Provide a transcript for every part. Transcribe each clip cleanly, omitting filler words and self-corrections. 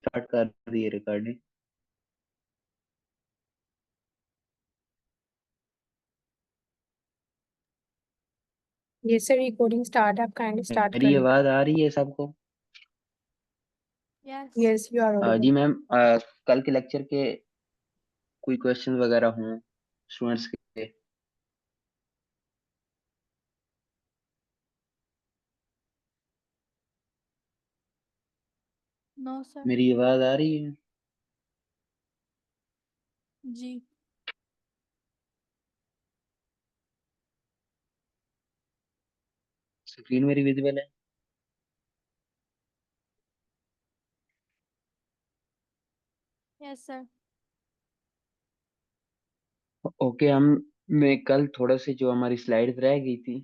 Start कर दी है recording. Yes, sir. Recording start. आप kindly start मेरी करें. आवाज आ रही है सबको? Yes. Yes, you are audible. जी मैम, कल के लेक्चर के कोई क्वेश्चन वगैरह हों स्टूडेंट्स के? No, sir. मेरी आवाज आ रही है? जी. स्क्रीन मेरी विजिबल है? Yes, sir. ओके, हम मैं कल थोड़ा से जो हमारी स्लाइड्स रह गई थी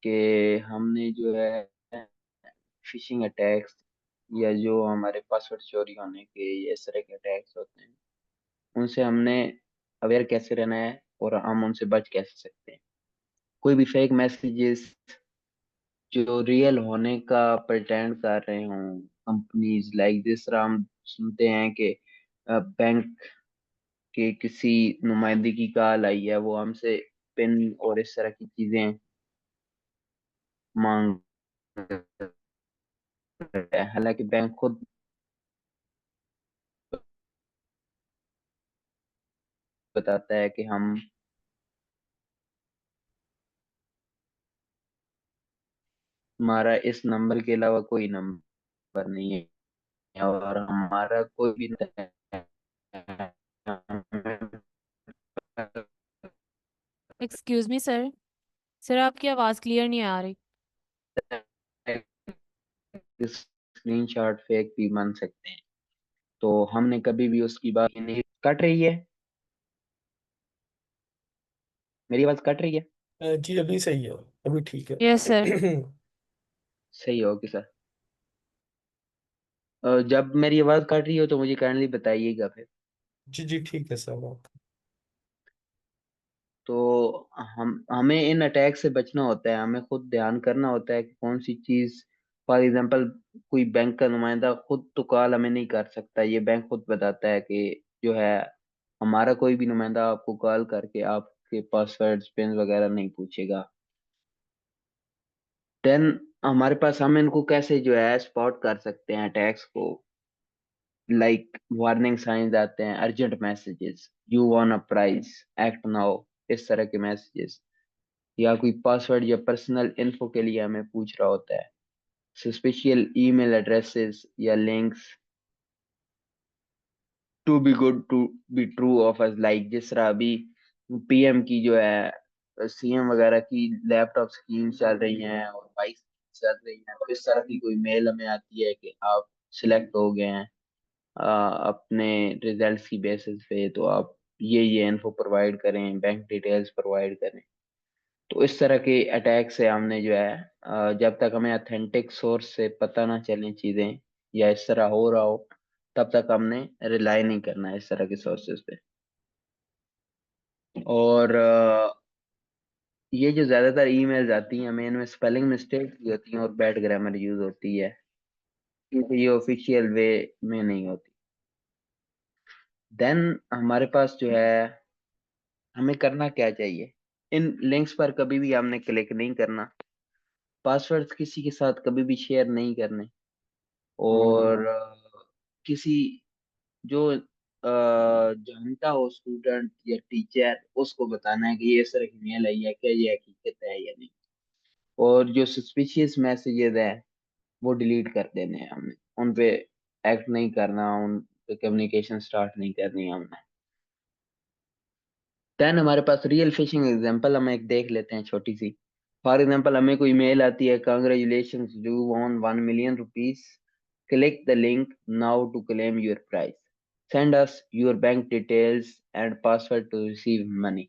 कि हमने जो है फिशिंग अटैक्स या जो हमारे पासवर्ड चोरी होने के ये इस तरह के अटैक्स होते हैं, उनसे हमने अवेयर कैसे रहना है और हम उनसे बच कैसे सकते हैं। कोई भी फेक मैसेजेस जो रियल होने का प्रटेंड कर रहे हों, कंपनीज लाइक जिस तरह हम सुनते हैं कि बैंक के किसी नुमाइंदे की कॉल आई है, वो हमसे पिन और इस तरह की चीजें मांग रहा है, हालांकि बैंक खुद बताता है कि हम हमारा इस नंबर के अलावा कोई नंबर नहीं है और हमारा कोई भी एक्सक्यूज मी सर. सर आपकी आवाज़ क्लियर नहीं आ रही. स्क्रीनशॉट फेक भी बन सकते हैं। तो हमने कभी भी उसकी बात नहीं कट रही है। मेरी आवाज कट रही है? जी अभी सही है, अभी ठीक है। Yes sir. सही होगी सर। जब मेरी आवाज कट रही हो तो मुझे काइंडली बताइएगा फिर। जी जी ठीक है सर। तो हमें इन अटैक से बचना होता है, हमें खुद ध्यान करना होता है कि कौन सी चीज। फॉर एग्जांपल, कोई बैंक का नुमाइंदा खुद तो कॉल हमें नहीं कर सकता, ये बैंक खुद बताता है कि जो है हमारा कोई भी नुमाइंदा आपको कॉल करके आपके पासवर्ड पिन वगैरह नहीं पूछेगा। देन हमारे पास हम इनको कैसे जो है स्पॉट कर सकते हैं अटैक्स को? लाइक वार्निंग साइंस आते हैं, urgent messages, you want a prize, act now, इस तरह के मैसेजेस। या कोई पासवर्ड या पर्सनल इन्फो के लिए हमें पूछ रहा होता है, सस्पिशियल ईमेल एड्रेसेस या links, to be good to be true of us, like जिस तरह अभी पीएम की जो है सीएम वगैरह की लैपटॉप स्कीम चल रही हैं और बाइक चल रही हैं, तो इस तरह की कोई मेल हमें आती है कि आप सिलेक्ट हो गए हैं अपने रिजल्ट्स की बेसिस पे, तो आप ये इन्फो प्रोवाइड करें, बैंक डिटेल्स प्रोवाइड करें। तो इस तरह के अटैक से हमने जो है जब तक हमें ऑथेंटिक सोर्स से पता ना चले चीजें या इस तरह हो रहा हो, तब तक हमने रिलाई नहीं करना है इस तरह के सोर्सेज पे। और ये जो ज्यादातर ईमेल्स आती हैं हमें, इनमें स्पेलिंग मिस्टेक भी होती हैं और बैड ग्रामर यूज होती है, क्योंकि ये ऑफिशियल वे में नहीं होती। देन हमारे पास जो है हमें करना क्या चाहिए? इन लिंक्स पर कभी भी हमने क्लिक नहीं करना, पासवर्ड्स किसी के साथ कभी भी शेयर नहीं करने, और किसी जो जानता हो स्टूडेंट या टीचर, उसको बताना है कि ये इस तरह की मेल आई है, क्या ये हकीकत है या नहीं। और जो सस्पिशियस मैसेजेस है वो डिलीट कर देने हैं हमने, उन पे एक्ट नहीं करना, उन पे कम्युनिकेशन स्टार्ट नहीं करनी है हमने। देन हमारे पास रियल फिशिंग एग्जांपल हम एक देख लेते हैं छोटी सी। फॉर एग्जांपल, हमें कोई मेल आती है, congratulation you won 1 million rupees, click the link now to claim your prize, send us your bank details and password to receive money।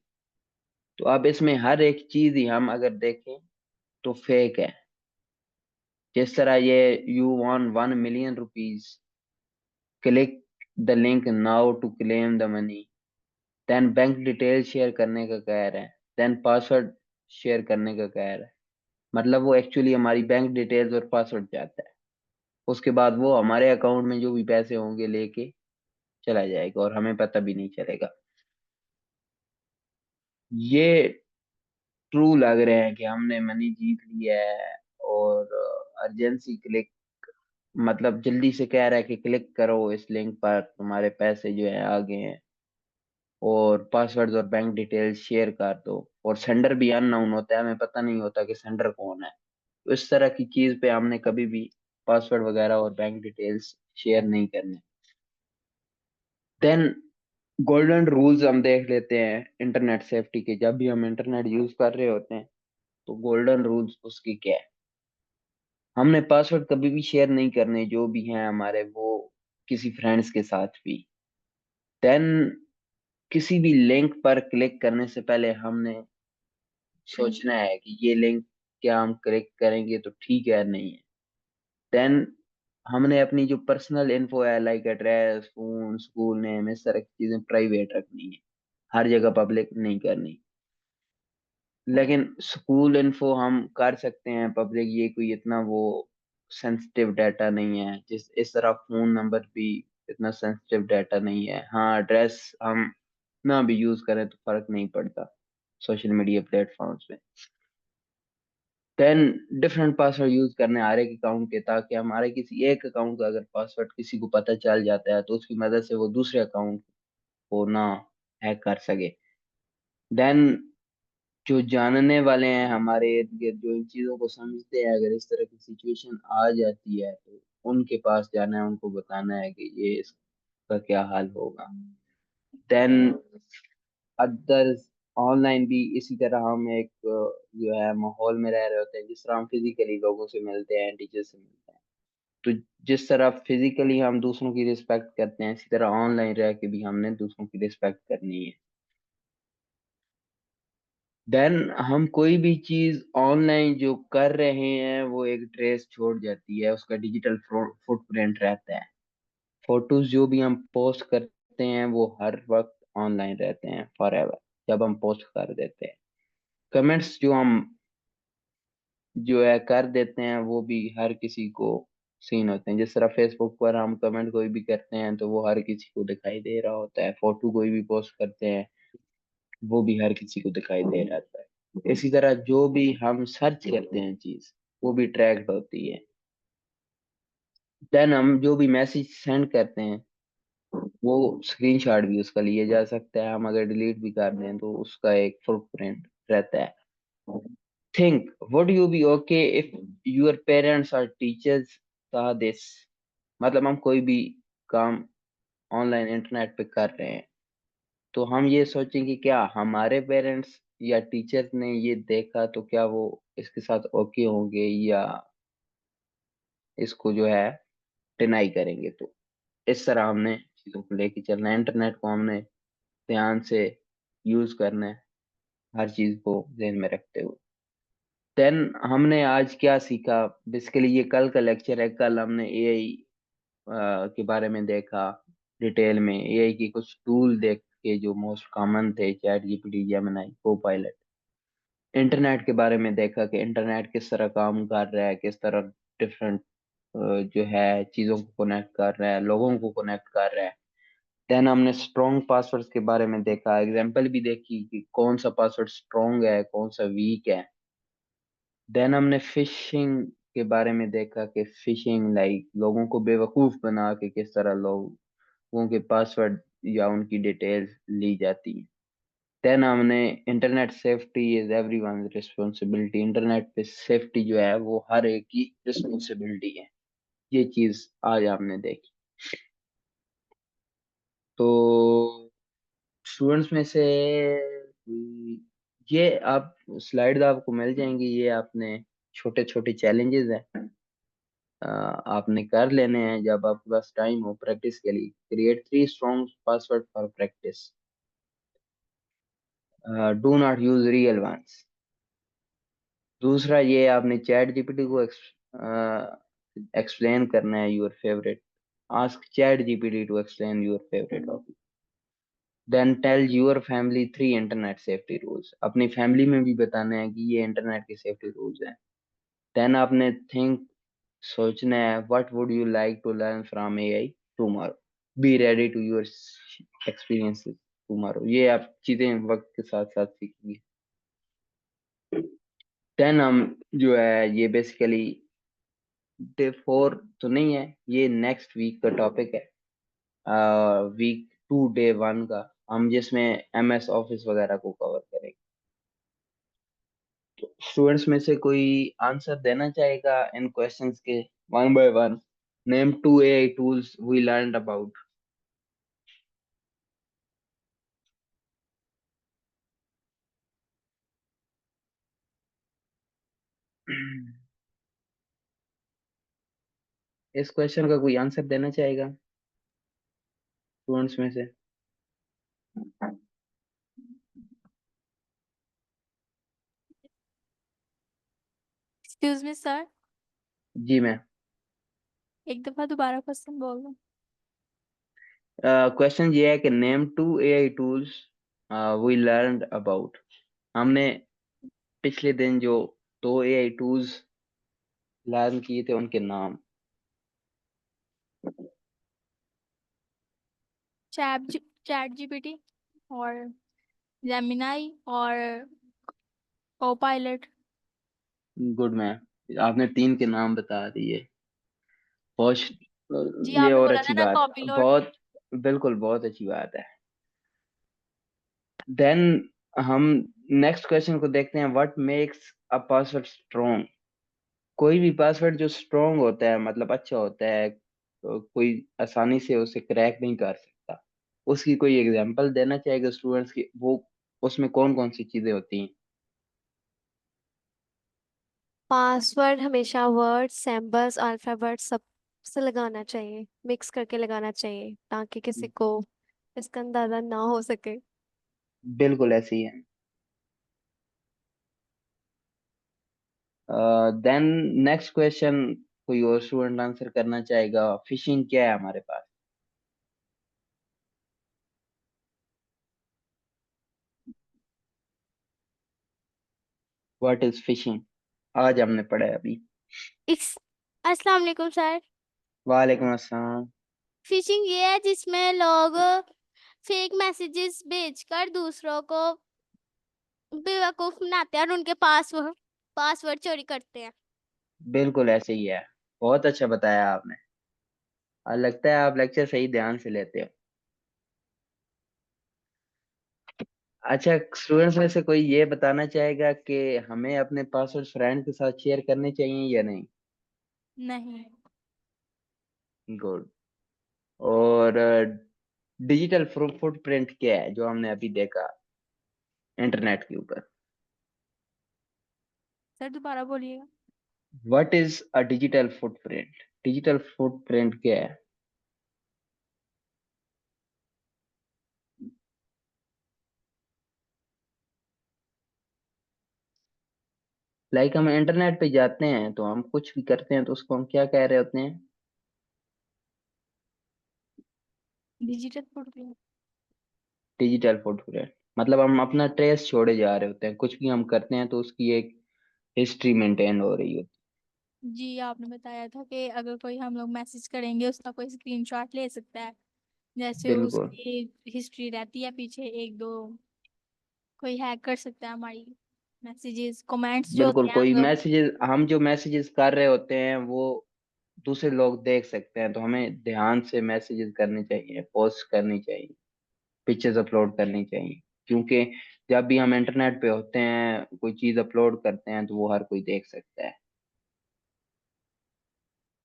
तो अब इसमें हर एक चीज ही हम अगर देखें तो फेक है। जिस तरह ये you won 1 million rupees, click the link now to claim the money, then bank detail share करने का कह रहा है, देन पासवर्ड शेयर करने का कह रहा है, मतलब वो एक्चुअली हमारी बैंक डिटेल्स और पासवर्ड चाहता है। उसके बाद वो हमारे अकाउंट में जो भी पैसे होंगे लेके चला जाएगा और हमें पता भी नहीं चलेगा। ये ट्रू लग रहे हैं कि हमने मनी जीत लिया है, और अर्जेंसी क्लिक, मतलब जल्दी से कह रहा है कि क्लिक करो इस लिंक पर, तुम्हारे पैसे जो है आ गए हैं, और पासवर्ड और बैंक डिटेल्स शेयर कर दो। और सेंडर भी अननोन होता है, हमें पता नहीं होता कि सेंडर कौन है। तो इस तरह की चीज पे हमने कभी भी पासवर्ड वगैरह और बैंक डिटेल्स शेयर नहीं करने। देन गोल्डन रूल्स हम देख लेते हैं इंटरनेट सेफ्टी के। जब भी हम इंटरनेट यूज कर रहे होते हैं तो गोल्डन रूल्स उसकी क्या है? हमने पासवर्ड कभी भी शेयर नहीं करने जो भी हैं हमारे, वो किसी फ्रेंड्स के साथ भी। देन किसी भी लिंक पर क्लिक करने से पहले हमने सोचना है कि ये लिंक क्या हम क्लिक करेंगे तो ठीक है या नहीं है। देन हमने अपनी जो पर्सनल इन्फो है, like address, phone, school name, इस तरह की चीजें प्राइवेट रखनी है, हर जगह पब्लिक नहीं करनी। लेकिन स्कूल इन्फो हम कर सकते हैं पब्लिक, ये कोई इतना वो सेंसिटिव डाटा नहीं है। जिस इस तरह फोन नंबर भी इतना सेंसिटिव डाटा नहीं है। हाँ, एड्रेस हम ना भी यूज करें तो फर्क नहीं पड़ता सोशल मीडिया प्लेटफॉर्म्स पे। देन डिफरेंट पासवर्ड यूज करने हर एक अकाउंट के, ताकि हमारे किसी एक अकाउंट का अगर पासवर्ड किसी को पता चल जाता है तो उसकी मदद से वो दूसरे अकाउंट को ना हैक कर सके। देन जो जानने वाले हैं हमारे इर्द गिर्द, जो इन चीजों को समझते हैं, अगर इस तरह की सिचुएशन आ जाती है तो उनके पास जाना है, उनको बताना है कि ये इसका क्या हाल होगा। देन अदर्स ऑनलाइन भी इसी तरह हम एक जो है माहौल में रह रहे होते हैं, जिस तरह हम फिजिकली लोगों से मिलते हैं, टीचर से मिलते हैं, तो जिस तरह फिजिकली हम दूसरों की रिस्पेक्ट करते हैं, इसी तरह ऑनलाइन रह के भी हमने दूसरों की रिस्पेक्ट करनी है। देन हम कोई भी चीज ऑनलाइन जो कर रहे हैं वो एक ट्रेस छोड़ जाती है, उसका डिजिटल फुटप्रिंट रहता है। फोटोज जो भी हम पोस्ट करते हैं वो हर वक्त ऑनलाइन रहते हैं फॉर एवर, जब हम पोस्ट कर देते हैं। कमेंट्स जो हम जो है कर देते हैं वो भी हर किसी को सीन होते हैं। जिस तरह फेसबुक पर हम कमेंट कोई भी करते हैं तो वो हर किसी को दिखाई दे रहा होता है, फोटो कोई भी पोस्ट करते हैं वो भी हर किसी को दिखाई दे रहा है। इसी तरह जो भी हम सर्च करते हैं चीज, वो भी ट्रैक्ड होती है। देन हम जो भी मैसेज सेंड करते हैं वो स्क्रीनशॉट भी उसका लिए जा सकता है। हम अगर डिलीट भी कर दें तो उसका एक फुटप्रिंट रहता है। Think would you be okay if your parents और टीचर्स saw this? मतलब हम कोई भी काम ऑनलाइन इंटरनेट पे कर रहे हैं तो हम ये सोचें कि क्या हमारे पेरेंट्स या टीचर्स ने ये देखा तो क्या वो इसके साथ ओके होंगे, या इसको जो है डिनाई करेंगे। तो इस तरह हमने चीजों को लेके चलना है। इंटरनेट को हमने ध्यान से यूज करना है, हर चीज को ध्यान में रखते हुए। देन हमने आज क्या सीखा? बेसिकली ये कल का लेक्चर है। कल हमने एआई के बारे में देखा डिटेल में। एआई की कुछ टूल देख के जो मोस्ट कॉमन थे, chat GPT, Gemini, Copilot. Internet के बारे में देखा कि इंटरनेट किस तरह काम कर रहा है, किस तरह डिफरेंट जो है चीजों को कनेक्ट कर रहा है, लोगों को कनेक्ट कर रहा है। देन हमने स्ट्रॉन्ग पासवर्ड्स के बारे में देखा, एग्जांपल भी देखी कि कौन सा पासवर्ड स्ट्रॉन्ग है, कौन सा वीक है। देन हमने फिशिंग के बारे में देखा कि फिशिंग लाइक लोगों को बेवकूफ बना के किस तरह लोगों के पासवर्ड या उनकी डिटेल्स ली जाती है। देन हमने internet safety is everyone responsibility, internet पे सेफ्टी जो है वो हर एक की रिस्पॉन्सिबिलिटी है। ये चीज आज हमने देखी। तो स्टूडेंट्स में से ये आप स्लाइड आपको मिल जाएंगी, ये आपने छोटे छोटे चैलेंजेस हैं, आपने कर लेने हैं जब आपके पास टाइम हो प्रैक्टिस के लिए। Create 3 strong password for practice, do not use real ones. दूसरा ये आपने चैट जीपीटी को एक्सप्लेन करना है your favourite, ask ChatGPT to explain your favourite topic. Then tell your family 3 internet safety rules, अपनी family में भी बताना है कि ये इंटरनेट के सेफ्टी रूल्स हैं। देन आपने थिंक सोचना है what would you like to learn from AI tomorrow, be ready to your experiences tomorrow. ये आप चीजें वक्त के साथ साथ सीखेंगे। देन हम जो है ये बेसिकली डे 4 तो नहीं है, ये नेक्स्ट वीक का टॉपिक है, वीक 2 डे 1 का, हम जिसमें एमएस ऑफिस वगैरह को कवर करेंगे। स्टूडेंट्स में से कोई आंसर देना चाहेगा इन क्वेश्चंस के, one by one? Name two AI tools we learned about. इस क्वेश्चन का कोई आंसर देना चाहेगा स्टूडेंट्स में से? एक्सक्यूज मी सर, जी मैं। एक दफा दोबारा क्वेश्चन बोल दो। क्वेश्चन ये है कि name two AI tools we learned about. हमने पिछले दिन जो 2 एआई टूल्स लर्न किए थे उनके नाम। चैट जीपीटी और जेमिनाई और कोपायलट। गुड मैम, आपने 3 के नाम बता दिए। बहुत, जी ये आपने और बोला था अच्छी ना बात, कॉपिलोट। बहुत, बिल्कुल बहुत अच्छी बात है। देन हम नेक्स्ट क्वेश्चन को देखते हैं, what makes a password strong. कोई भी पासवर्ड जो स्ट्रॉन्ग होता है मतलब अच्छा होता है, तो कोई आसानी से उसे क्रैक नहीं कर सकता। उसकी कोई एग्जांपल देना चाहेगा स्टूडेंट्स की, वो उसमें कौन कौन सी चीजें होती हैं? पासवर्ड हमेशा वर्ड सिंबल्स अल्फाबेट सब से लगाना चाहिए, मिक्स करके लगाना चाहिए ताकि किसी को इसका अंदाजा ना हो सके। बिल्कुल ऐसे ही है। देन नेक्स्ट क्वेश्चन कोई और स्टूडेंट आंसर करना चाहेगा, फिशिंग क्या है हमारे पास? What is fishing? आज हमने पढ़ा है अभी। इस अस्सलाम वालेकुम सर। वालेकुम अस्सलाम। फिशिंग ये है जिसमें लोग फेक मैसेजेस भेजकर दूसरों को बेवकूफ बनाते हैं और उनके पासवर्ड चोरी करते हैं। बिल्कुल ऐसे ही है, बहुत अच्छा बताया आपने। लगता है आप लेक्चर सही ध्यान से लेते हो। अच्छा, स्टूडेंट्स में से कोई ये बताना चाहेगा कि हमें अपने पासवर्ड फ्रेंड के साथ शेयर करने चाहिए या नहीं? नहीं। गुड। और डिजिटल फुटप्रिंट क्या है जो हमने अभी देखा इंटरनेट के ऊपर? सर दोबारा बोलिएगा। What is a digital footprint? Digital footprint क्या है? लाइक हम इंटरनेट पे जाते हैं तो हम कुछ भी करते हैं तो उसको हम क्या कह रहे होते हैं? Digital footprint. डिजिटल फुटप्रिंट मतलब हम अपना ट्रेस छोड़े जा रहे होते हैं, कुछ भी हम करते हैं तो उसकी एक हिस्ट्री मेंटेन हो रही होती जी आपने बताया था कि अगर कोई हम लोग मैसेज करेंगे उसका कोई स्क्रीनशॉट ले सकता है, है। जैसे बिल्कुल। उसकी हिस्ट्री रहती है पीछे एक दो, कोई हैक कर सकता है हमारी मैसेजेस कमेंट्स जो बिल्कुल होते हैं कोई हम लोग। मैसेजेस, हम जो मैसेजेस कर रहे होते हैं वो दूसरे लोग देख सकते हैं, तो हमें ध्यान से मैसेजेस करने चाहिए, पोस्ट करनी चाहिए, पिक्चर्स अपलोड करनी चाहिए। क्योंकि जब भी हम इंटरनेट पे होते हैं कोई चीज अपलोड करते हैं तो वो हर कोई देख सकता है।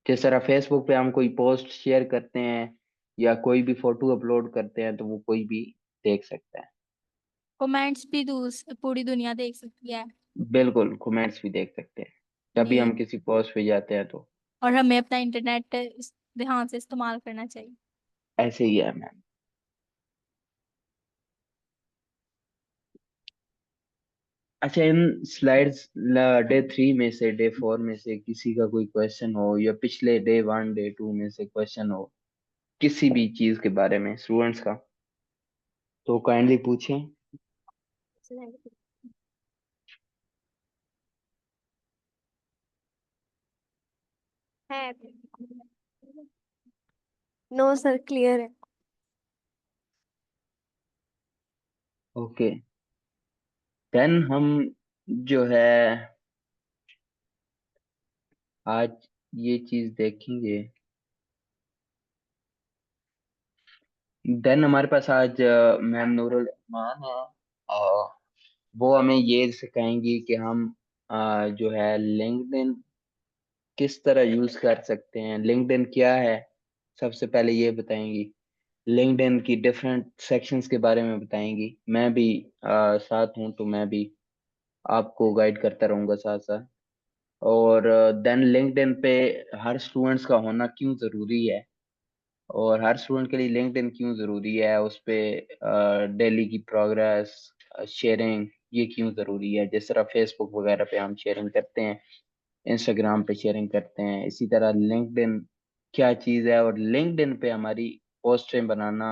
जिस तरह फेसबुक पे हम कोई पोस्ट शेयर करते हैं या कोई भी फोटो अपलोड करते हैं तो वो कोई भी देख सकता है। कमेंट्स भी पूरी दुनिया देख सकती है। बिल्कुल कमेंट्स भी देख सकते हैं जब भी जी। हम किसी पोस्ट पे जाते हैं तो। और हमें अपना इंटरनेट ध्यान से इस्तेमाल करना चाहिए। ऐसे ही है मैम। अच्छा, इन स्लाइड्स डे 3 में से डे 4 में से किसी का कोई क्वेश्चन हो या पिछले डे 1 डे 2 में से क्वेश्चन हो किसी भी चीज के बारे में स्टूडेंट्स का, तो काइंडली पूछें। है। नो सर, क्लियर है। ओके, देन हम जो है आज ये चीज देखेंगे। देन हमारे पास आज मैम नूरुल रहमान है। वो हमें ये सिखाएंगी कि हम जो है लिंक्डइन किस तरह यूज कर सकते हैं। लिंक्डइन क्या है, सबसे पहले ये बताएंगी। लिंक्डइन की डिफरेंट सेक्शंस के बारे में बताएंगी। मैं भी साथ हूँ तो मैं भी आपको गाइड करता रहूंगा साथ साथ। और देन लिंक्डइन पे हर स्टूडेंट्स का होना क्यों ज़रूरी है, और हर स्टूडेंट के लिए लिंक्डइन क्यों ज़रूरी है, उस पे डेली की प्रोग्रेस शेयरिंग ये क्यों ज़रूरी है। जिस तरह फेसबुक वगैरह पे हम शेयरिंग करते हैं, इंस्टाग्राम पे शेयरिंग करते हैं, इसी तरह लिंक्डइन क्या चीज़ है और लिंक्डइन पे हमारी पोस्टें बनाना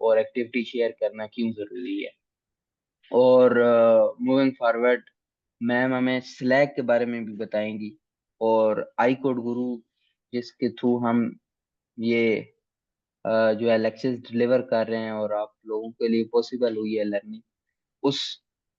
और एक्टिविटी शेयर करना क्यों ज़रूरी है। और मूविंग फॉरवर्ड मैम हमें स्लैक के बारे में भी बताएंगी, और आई कोड गुरु जिसके थ्रू हम ये जो है लेक्चर्स डिलीवर कर रहे हैं और आप लोगों के लिए पॉसिबल हुई है लर्निंग, उस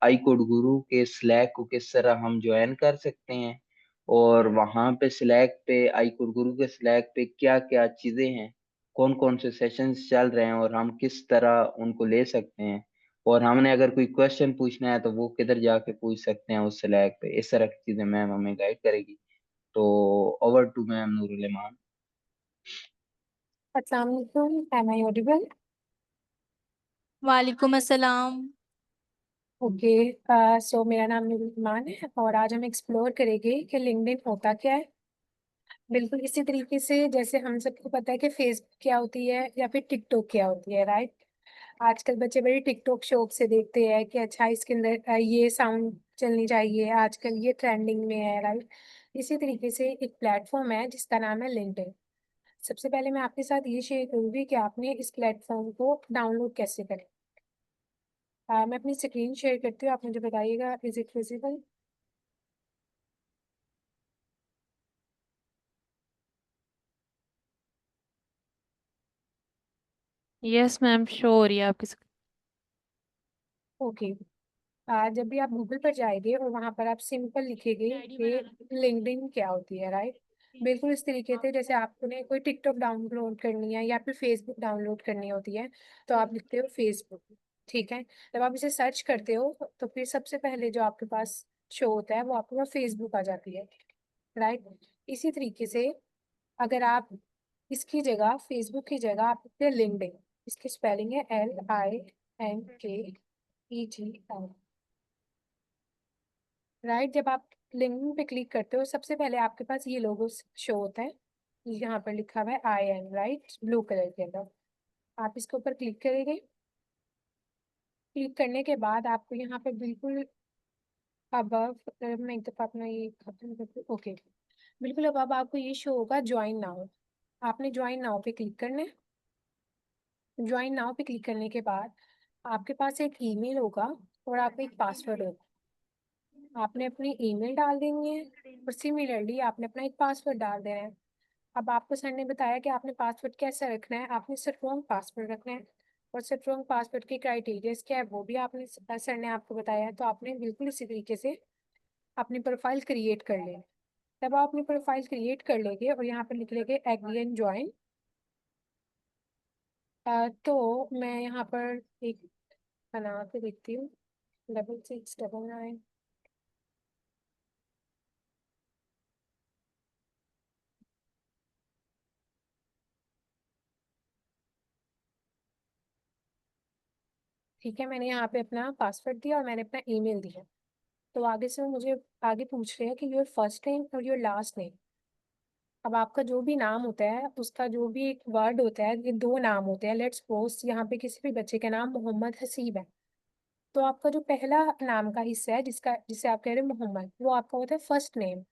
आई कोड गुरु के स्लैक को किस तरह हम ज्वाइन कर सकते हैं, और वहाँ पे स्लैक पे आई कोड गुरु के स्लैक पे क्या क्या चीज़ें हैं, कौन कौन से सेशंस चल रहे हैं और हम किस तरह उनको ले सकते हैं, और हमने अगर कोई क्वेश्चन पूछना है तो वो किधर जाके पूछ सकते हैं उस स्लैक पे। इस तरह की चीज़ें मैम हमें गाइड करेगी। तो ओवर टू मैम नूरुल इमान। अस्सलाम वालेकुम, एम आई ऑडिबल? वालेकुम अस्सलाम। ओके, सो मेरा नाम नुमान है और आज हम एक्सप्लोर करेंगे कि लिंक्डइन होता क्या है। बिल्कुल इसी तरीके से जैसे हम सबको पता है कि फेसबुक क्या होती है या फिर टिकटॉक क्या होती है, राइट। आजकल बच्चे बड़ी टिकटॉक शौक से देखते हैं कि अच्छा इसके अंदर ये साउंड चलनी चाहिए, आजकल ये ट्रेंडिंग में है, राइट। इसी तरीके से एक प्लेटफॉर्म है जिसका नाम है लिंक्डइन। सबसे पहले मैं आपके साथ ये शेयर करूँगी कि आपने इस प्लेटफॉर्म को डाउनलोड कैसे करें। मैं अपनी स्क्रीन शेयर करती हूँ, आप मुझे बताइएगा is it visible. Yes ma'am, show हो रही है आपकी ओके, जब भी आप गूगल पर जाएंगे और वहां पर आप सिंपल लिखेंगे कि लिंक्डइन क्या होती है, राइट। बिल्कुल इस तरीके से जैसे आपने कोई टिकटॉक डाउनलोड करनी है या फिर फेसबुक डाउनलोड करनी होती है तो आप लिखते हो फेसबुक, ठीक है। जब आप इसे सर्च करते हो तो फिर सबसे पहले जो आपके पास शो होता है वो आपके पास फेसबुक आ जाती है, राइट। इसी तरीके से अगर आप इसकी जगह फेसबुक की जगह आप लिखते हैं लिंक्डइन, इसकी स्पेलिंग है LINKEDIN, राइट। जब आप लिंक्डइन पे क्लिक करते हो सबसे पहले आपके पास ये लोगो शो होता है, यहाँ पर लिखा हुआ है IN, राइट, ब्लू कलर के अंदर। आप इसके ऊपर क्लिक करेंगे। क्लिक करने के बाद आपको यहाँ पे बिल्कुल अबव, मैं एक दफ़ा अपना ये खत्म करती हूँ, ओके। बिल्कुल अब आपको ये शो होगा ज्वाइन नाउ। आपने ज्वाइन नाउ पे क्लिक करना है। ज्वाइन नाउ पे क्लिक करने के बाद आपके पास एक ईमेल होगा और आपका एक पासवर्ड होगा। आपने अपनी ईमेल डाल देनी है और सिमिलरली आपने अपना एक पासवर्ड डाल देना है। अब आपको सर ने बताया कि आपने पासवर्ड कैसा रखना है, आपने स्ट्रॉन्ग पासवर्ड रखना है। और स्ट्रॉन्ग पासवर्ड के क्राइटेरियाज क्या है वो भी आपने सर ने आपको बताया है। तो आपने बिल्कुल इसी तरीके से अपनी प्रोफाइल क्रिएट कर लें। तब आप अपनी प्रोफाइल क्रिएट कर लेंगे और यहाँ पर लिख लेंगे एग्री एंड ज्वाइन। तो मैं यहाँ पर एक बना के देखती हूँ, 6699। ठीक है, मैंने यहाँ पे अपना पासवर्ड दिया और मैंने अपना ईमेल दिया। तो आगे से वो मुझे आगे पूछ रहे हैं कि योर फर्स्ट नेम और योर लास्ट नेम। अब आपका जो भी नाम होता है उसका जो भी एक वर्ड होता है, ये दो नाम होते हैं। लेट्स सपोज यहाँ पे किसी भी बच्चे का नाम मोहम्मद हसीब है, तो आपका जो पहला नाम का हिस्सा है जिसका जिसे आप कह रहे हैं मोहम्मद, वो आपका होता है फर्स्ट नेम।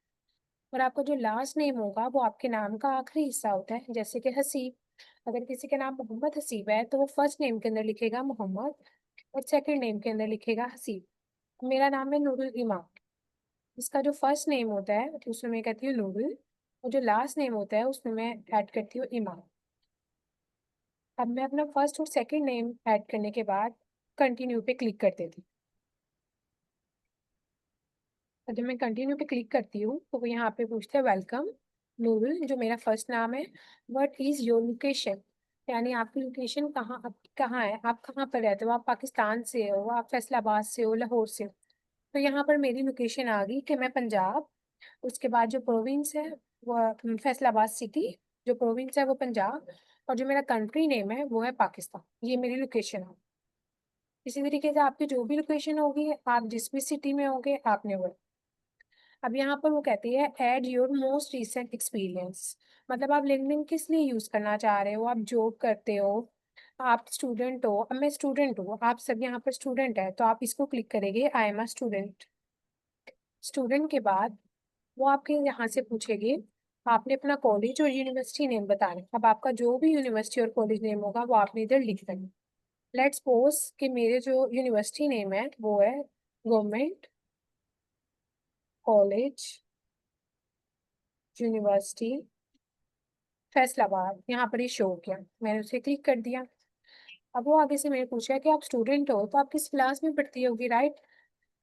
और आपका जो लास्ट नेम होगा वो आपके नाम का आखिरी हिस्सा होता है, जैसे कि हसीब। अगर किसी का नाम मोहम्मद हसीब है तो वो फर्स्ट नेम के अंदर लिखेगा मोहम्मद और सेकंड नेम के अंदर लिखेगा हसीब। मेरा नाम है नूरुल इमाम। इसका जो फर्स्ट नेम होता है तो उसमें मैं कहती हूँ नूरुल, और जो लास्ट नेम होता है उसमें मैं ऐड करती हूँ ईमान। अब मैं अपना फर्स्ट और सेकंड नेम ऐड करने के बाद कंटिन्यू पे क्लिक कर देती हूँ। और जब मैं कंटिन्यू पे क्लिक करती हूँ तो वो यहाँ पे पूछते हैं वेलकम नूरुल, जो मेरा फर्स्ट नाम है। व्हाट इज योर लोकेशन, यानी आपकी लोकेशन कहाँ है, आप कहाँ पर रहते हो, आप पाकिस्तान से हो, आप फैसलाबाद से हो, लाहौर से हो। तो यहाँ पर मेरी लोकेशन आ गई कि मैं पंजाब, उसके बाद जो प्रोविंस है वो फैसलाबाद सिटी, जो प्रोविंस है वो पंजाब, और जो मेरा कंट्री नेम है वो है पाकिस्तान। ये मेरी लोकेशन है। इसी तरीके से आपकी जो भी लोकेशन होगी, आप जिस भी सिटी में होंगे आपने वो। अब यहाँ पर वो कहती है add your most recent experience, मतलब आप लिंक्डइन किस लिए यूज करना चाह रहे हो, आप जॉब करते हो, आप स्टूडेंट हो। अब मैं स्टूडेंट हूँ, आप सब यहाँ पर स्टूडेंट है, तो आप इसको क्लिक करेंगे I am a student. Student के बाद वो आपके यहाँ से पूछेगी आपने अपना कॉलेज और यूनिवर्सिटी नेम बताना है। अब आपका जो भी यूनिवर्सिटी और कॉलेज नेम होगा वो आपने इधर लिख देना। लेट्स सपोज कि मेरे जो यूनिवर्सिटी नेम है वो है गवर्नमेंट कॉलेज यूनिवर्सिटी फैसलाबाद। यहाँ पर ये शो हो गया, मैंने उसे क्लिक कर दिया। अब वो आगे से मेरे पूछा है कि आप स्टूडेंट हो तो आप किस क्लास में पढ़ती होगी, राइट।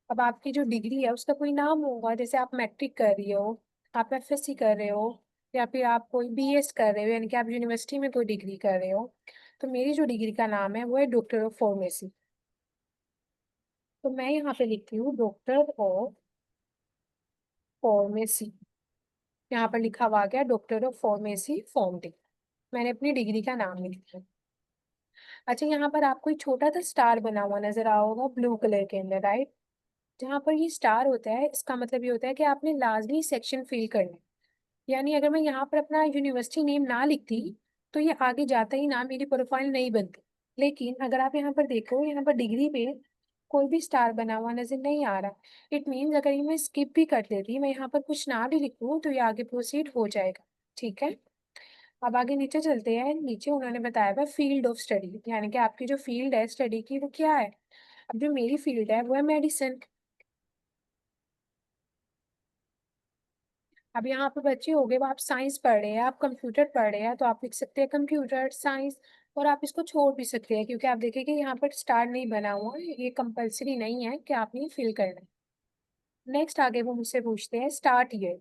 अब आपकी जो डिग्री है उसका कोई नाम होगा, जैसे आप मैट्रिक कर रही हो, आप एफएससी कर रहे हो, या फिर आप कोई बीएस कर रहे हो, यानी कि आप यूनिवर्सिटी में कोई डिग्री कर रहे हो। तो मेरी जो डिग्री का नाम है वो है डॉक्टर ऑफ फार्मेसी। तो मैं यहाँ पे लिखती हूँ डॉक्टर ऑफ फार्मेसी। यहाँ पर लिखा हुआ आ गया doctor of pharmacy form D. मैंने अपनी डिग्री का नाम लिख दिया। अच्छा, यहाँ पर आपको एक छोटा सा स्टार बना हुआ नजर आ होगा ब्लू कलर के अंदर, राइट। जहाँ पर ये स्टार होता है इसका मतलब ये होता है कि आपने लाजमी सेक्शन फिल करना है। यानी अगर मैं यहाँ पर अपना यूनिवर्सिटी नेम ना लिखती तो ये आगे जाता ही ना मेरी प्रोफाइल नहीं बनती। लेकिन अगर आप यहाँ पर देखो, यहाँ पर डिग्री पे कोई भी स्टार बना हुआ नजर नहीं आ रहा। इट मीन्स अगर ये मैं स्किप भी कर देती, मैं यहाँ पर कुछ ना भी लिखूँ तो ये आगे प्रोसीड हो जाएगा। ठीक है, अब आगे नीचे चलते हैं। नीचे उन्होंने बताया हुआ फील्ड ऑफ स्टडी, यानी कि आपकी जो फील्ड है स्टडी की वो क्या है। अब जो मेरी फील्ड है वो है मेडिसिन। अब यहाँ पे बच्चे हो गए वो आप साइंस पढ़ रहे हैं, आप कंप्यूटर पढ़ रहे हैं, तो आप लिख सकते हैं कंप्यूटर साइंस। और आप इसको छोड़ भी सकते हैं क्योंकि आप देखेंगे यहाँ पर स्टार नहीं बना हुआ है, ये कंपलसरी नहीं है कि आपने फिल करना है। नेक्स्ट आगे वो मुझसे पूछते हैं स्टार्ट ईयर,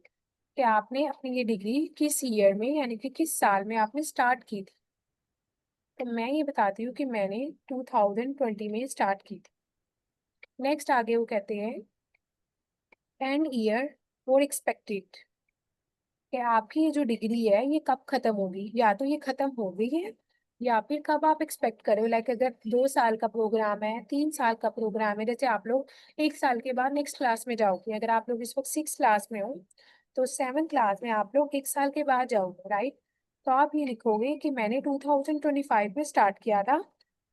कि आपने अपनी ये डिग्री किस ईयर में, यानी कि किस साल में आपने स्टार्ट की थी। तो मैं ये बताती हूँ कि मैंने 2020 में स्टार्ट की थी। नेक्स्ट आगे वो कहते हैं एंड ईयर और एक्सपेक्टेड, कि आपकी ये जो डिग्री है ये कब खत्म होगी, या तो ये खत्म हो गई है या फिर कब आप एक्सपेक्ट करो। लाइक अगर 2 साल का प्रोग्राम है, 3 साल का प्रोग्राम है, जैसे आप लोग 1 साल के बाद नेक्स्ट क्लास में जाओगे। अगर आप लोग इस वक्त 6 क्लास में हो तो 7 क्लास में आप लोग 1 साल के बाद जाओगे, राइट। तो आप ये लिखोगे कि मैंने 2025 में स्टार्ट किया था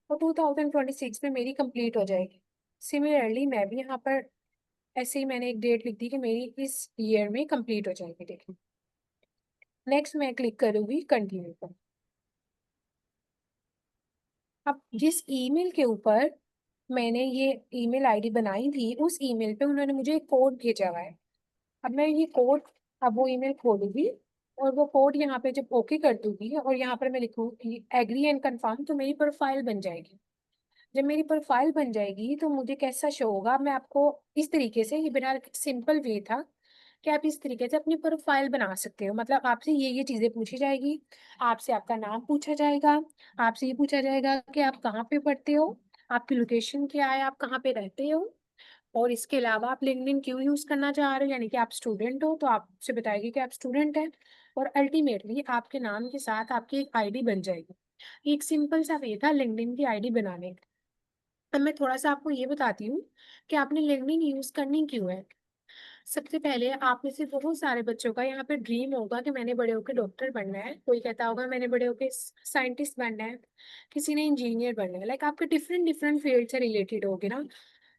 और 2026 में मेरी कंप्लीट हो जाएगी। सिमिलरली मैं भी यहाँ पर ऐसे ही मैंने एक डेट लिख दी कि मेरी इस ईयर में कंप्लीट हो जाएगी। देखिए, नेक्स्ट मैं क्लिक करूंगी कंटिन्यू पर। अब जिस ईमेल के ऊपर मैंने ये ईमेल आईडी बनाई थी उस ईमेल पे उन्होंने मुझे एक कोड भेजा हुआ है। अब मैं ये कोड, अब वो ईमेल खोलूंगी और वो कोड यहाँ पे जब ओके कर दूंगी और यहाँ पर मैं लिखूंगी एग्री एंड कंफर्म, तो मेरी प्रोफाइल बन जाएगी। जब मेरी प्रोफाइल बन जाएगी तो मुझे कैसा शो होगा, मैं आपको इस तरीके से, ये मेरा सिंपल वे था कि आप इस तरीके से अपनी प्रोफाइल बना सकते हो। मतलब आपसे ये चीजें पूछी जाएगी, आपसे आपका नाम पूछा जाएगा, आपसे ये पूछा जाएगा कि आप कहाँ पे पढ़ते हो, आपकी लोकेशन क्या है, आप कहाँ पे रहते हो, और इसके अलावा आप लिंक्डइन क्यों यूज करना चाह रहे हो, यानी कि आप स्टूडेंट हो तो आपसे बताएगी कि आप स्टूडेंट हैं। और अल्टीमेटली आपके नाम के साथ आपकी एक आईडी बन जाएगी। एक सिंपल सा वे था लिंक्डइन की आईडी बनाने का। अब मैं थोड़ा सा आपको ये बताती हूँ कि आपने लिंक्डइन यूज करनी क्यों है। सबसे पहले आप में से बहुत सारे बच्चों का यहाँ पे ड्रीम होगा कि मैंने बड़े होकर डॉक्टर बनना है, कोई कहता होगा मैंने बड़े होकर साइंटिस्ट बनना है, किसी ने इंजीनियर बनना है। लाइक आपके डिफरेंट डिफरेंट फील्ड से रिलेटेड होगे ना।